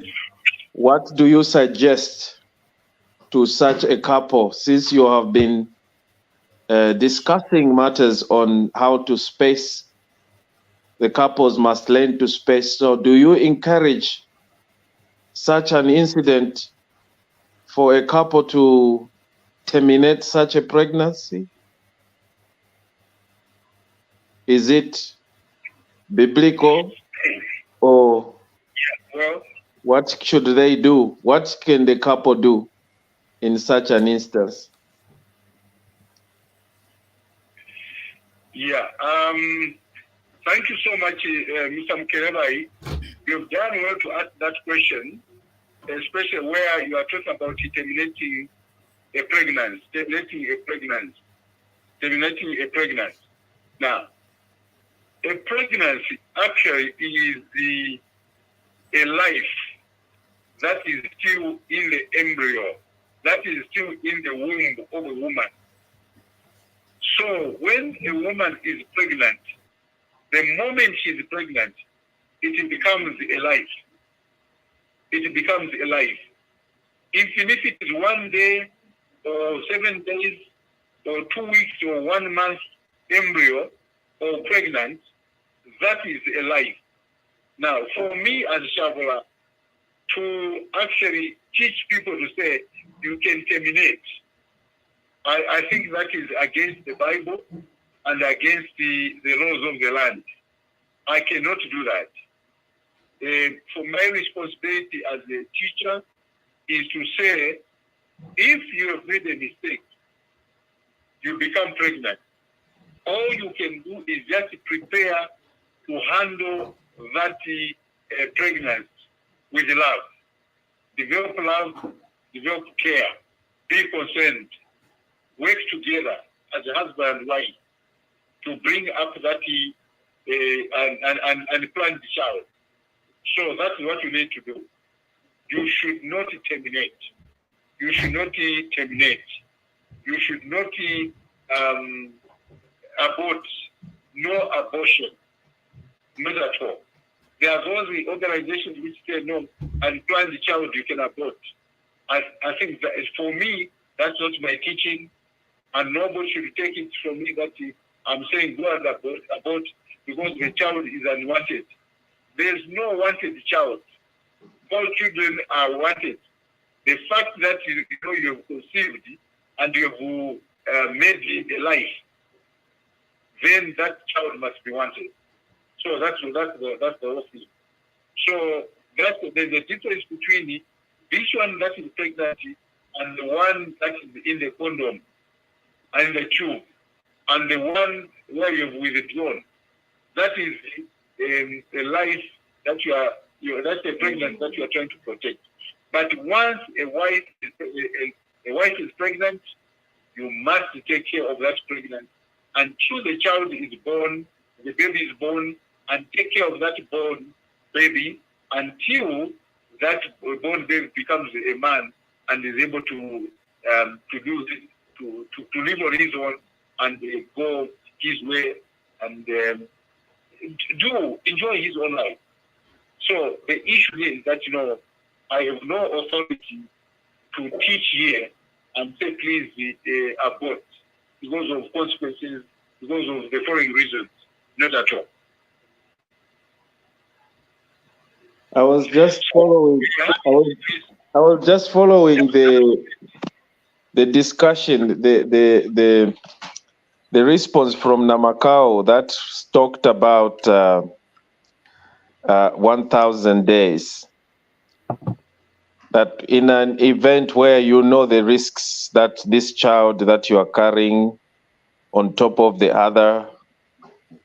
what do you suggest to such a couple, since you have been discussing matters on how to space? The couples must learn to space. So do you encourage such an incident for a couple to terminate such a pregnancy? Is it biblical, or Well, what should they do? What can the couple do in such an instance? yeah. Thank you so much, Mr. Mukelabai. You've done well to ask that question, especially where you are talking about terminating a pregnancy, terminating a pregnancy. Now, a pregnancy actually is a life that is still in the embryo, that is still in the womb of a woman. So when a woman is pregnant, the moment she's pregnant, it becomes a life. It becomes a life. Even if it is 1 day or 7 days or 2 weeks or 1 month embryo or pregnant, that is a life. Now, for me as Shaabula, to actually teach people to say you can terminate, I think that is against the Bible and against the laws of the land. I cannot do that. For my responsibility as a teacher is to say, if you have made a mistake, you become pregnant, all you can do is just prepare to handle that pregnancy with love. Develop love, develop care, be concerned, work together as a husband and wife to bring up that and plant the child. So that's what you need to do. You should not terminate. You should not terminate. You should not abort. No abortion. Not at all. There are those organizations which say no, and plant the child you can abort. I think that for me, that's not my teaching, and nobody should take it from me that I'm saying go and abort because the child is unwanted. There's no wanted child. All children are wanted. The fact that you have conceived and you have made it a life, then that child must be wanted. So that's the whole thing. So there's a difference between this one that is pregnancy and the one that is in the condom and the tube and the one where you've withdrawn. That is a life that that's a pregnancy that you are trying to protect. But once a wife is pregnant, you must take care of that pregnancy until the child is born, the baby is born, and take care of that born baby until that born baby becomes a man and is able to do this, to live on his own and go his way and enjoy his own life. So the issue is that I have no authority to teach here and say please abort because of consequences, because of the following reasons. Not at all. I was just following. I was just following the discussion, the response from Namakao that talked about 1,000 days. That in an event where you know the risks that this child that you are carrying on top of the other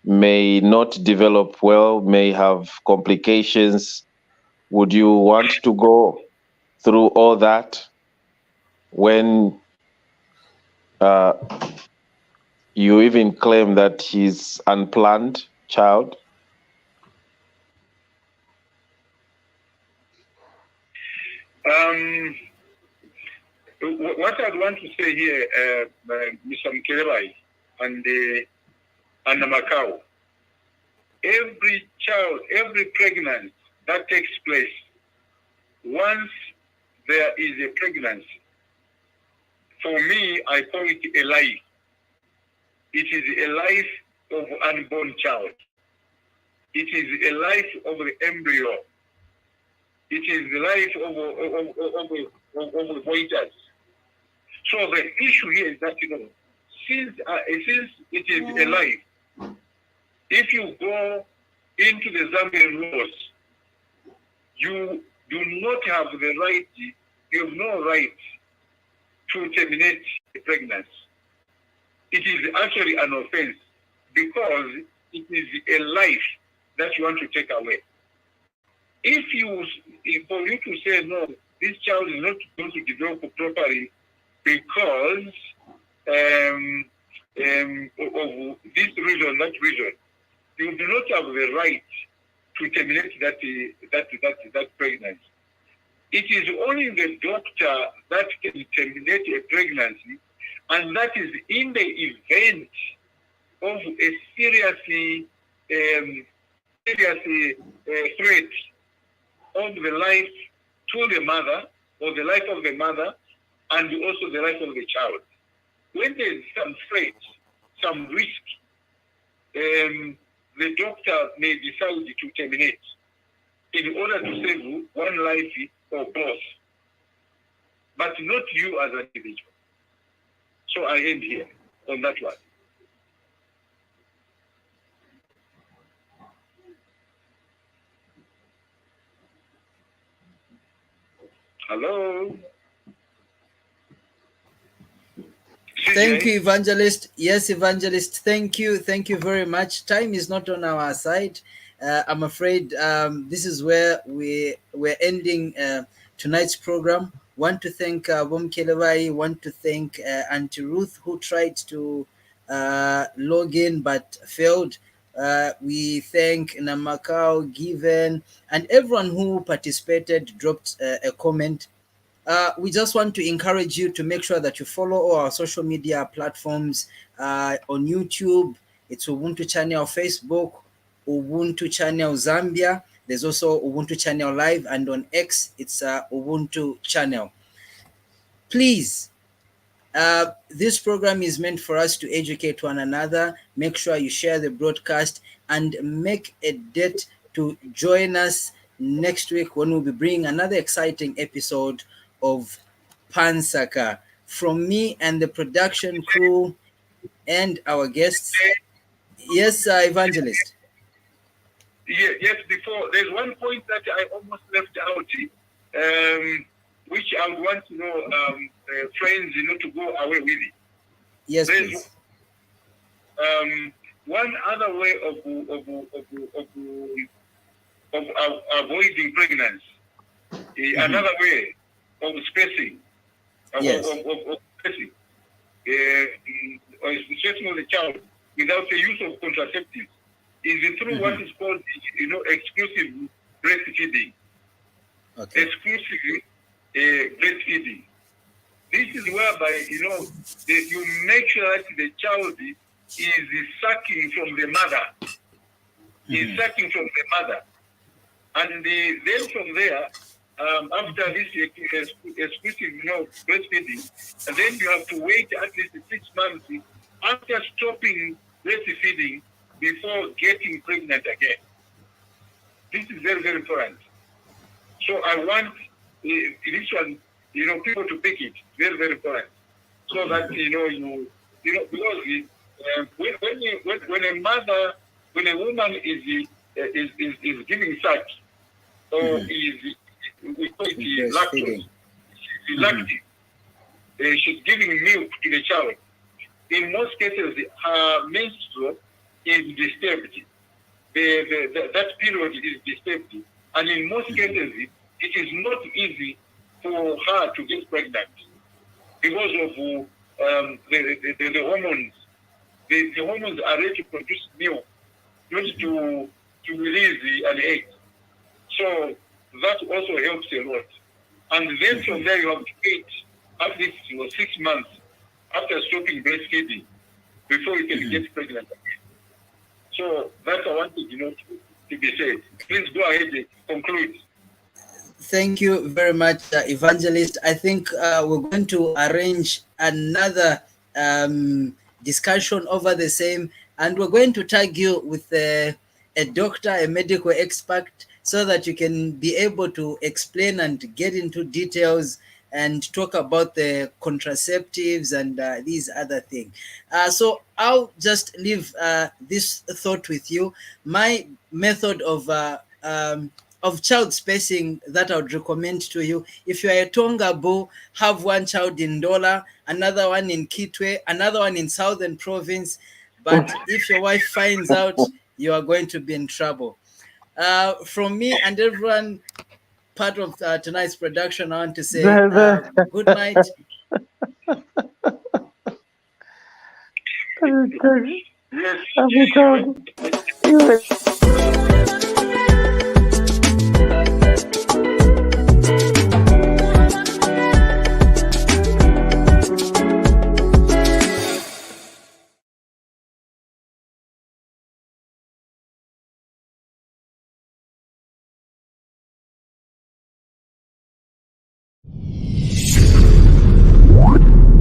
may not develop well, may have complications. Would you want to go through all that when you even claim that he's unplanned child? What I'd want to say here, Mr. Mukelabai and Macau, every child, every pregnancy that takes place, once there is a pregnancy, for me, I call it a life. It is a life of unborn child. It is a life of the embryo. It is the life of the voiders. So the issue here is that, since it is a life, if you go into the Zambian laws, you do not have the right, you have no right to terminate the pregnancy. It is actually an offense because it is a life that you want to take away. For you to say, no, this child is not going to develop properly because of this reason, that reason, you do not have the right to terminate that pregnancy. It is only the doctor that can terminate a pregnancy, and that is in the event of a serious threat of the life to the mother, or the life of the mother, and also the life of the child. When there is some threat, some risk, the doctor may decide to terminate in order to save one life or both, but not you as an individual. So I end here on that one. Hello? Thank you, Evangelist. Yes, Evangelist. Thank you. Thank you very much. Time is not on our side. I'm afraid this is where we're ending tonight's program. Want to thank Mukelabai. Want to thank Auntie Ruth, who tried to log in but failed. We thank Namakau, Given, and everyone who participated, dropped a comment. We just want to encourage you to make sure that you follow all our social media platforms. On YouTube, it's Ubuntu channel, Facebook, Ubuntu channel Zambia. There's also Ubuntu channel Live, and on X, it's Ubuntu channel. Please, this program is meant for us to educate one another. Make sure you share the broadcast and make a date to join us next week when we'll be bringing another exciting episode of PaNsaka. From me and the production crew and our guests. Yes, Evangelist. Yes, before, there's one point that I almost left out, which I would want to know, friends, to go away with it. Yes, there's, please. One other way of avoiding pregnancy, another way of spacing, Yes. of spacing, spacing of the child without the use of contraceptives is through what is called, exclusive breastfeeding. Okay. Exclusive breastfeeding. This is whereby, you make sure that the child is sucking from the mother. Is sucking from the mother. And then from there, after this exclusive, breastfeeding, and then you have to wait at least 6 months after stopping breastfeeding before getting pregnant again. This is very, very important. So I want this one, people to pick it. Very, very important. So that because when a woman is giving such, or we call it lactose, she's lactic. She's giving milk to the child. In most cases, her menstrual is disturbed. That period is disturbed. And in most cases, it is not easy for her to get pregnant because of the hormones. The hormones are ready to produce milk, not to release an egg. So that also helps a lot. And then from there, you have to wait at least 6 months after stopping breastfeeding before you can get pregnant again. So that's what I wanted to be said. Please go ahead and conclude. Thank you very much, Evangelist. I think we're going to arrange another discussion over the same, and we're going to tag you with a doctor, a medical expert, so that you can be able to explain and get into details and talk about the contraceptives and these other things. So I'll just leave this thought with you. My method of child spacing that I would recommend to you: if you are a Tongabo, have one child in Ndola, another one in Kitwe, another one in Southern Province. But if your wife finds out, you are going to be in trouble. From me and everyone part of tonight's production, I want to say good night. Yes.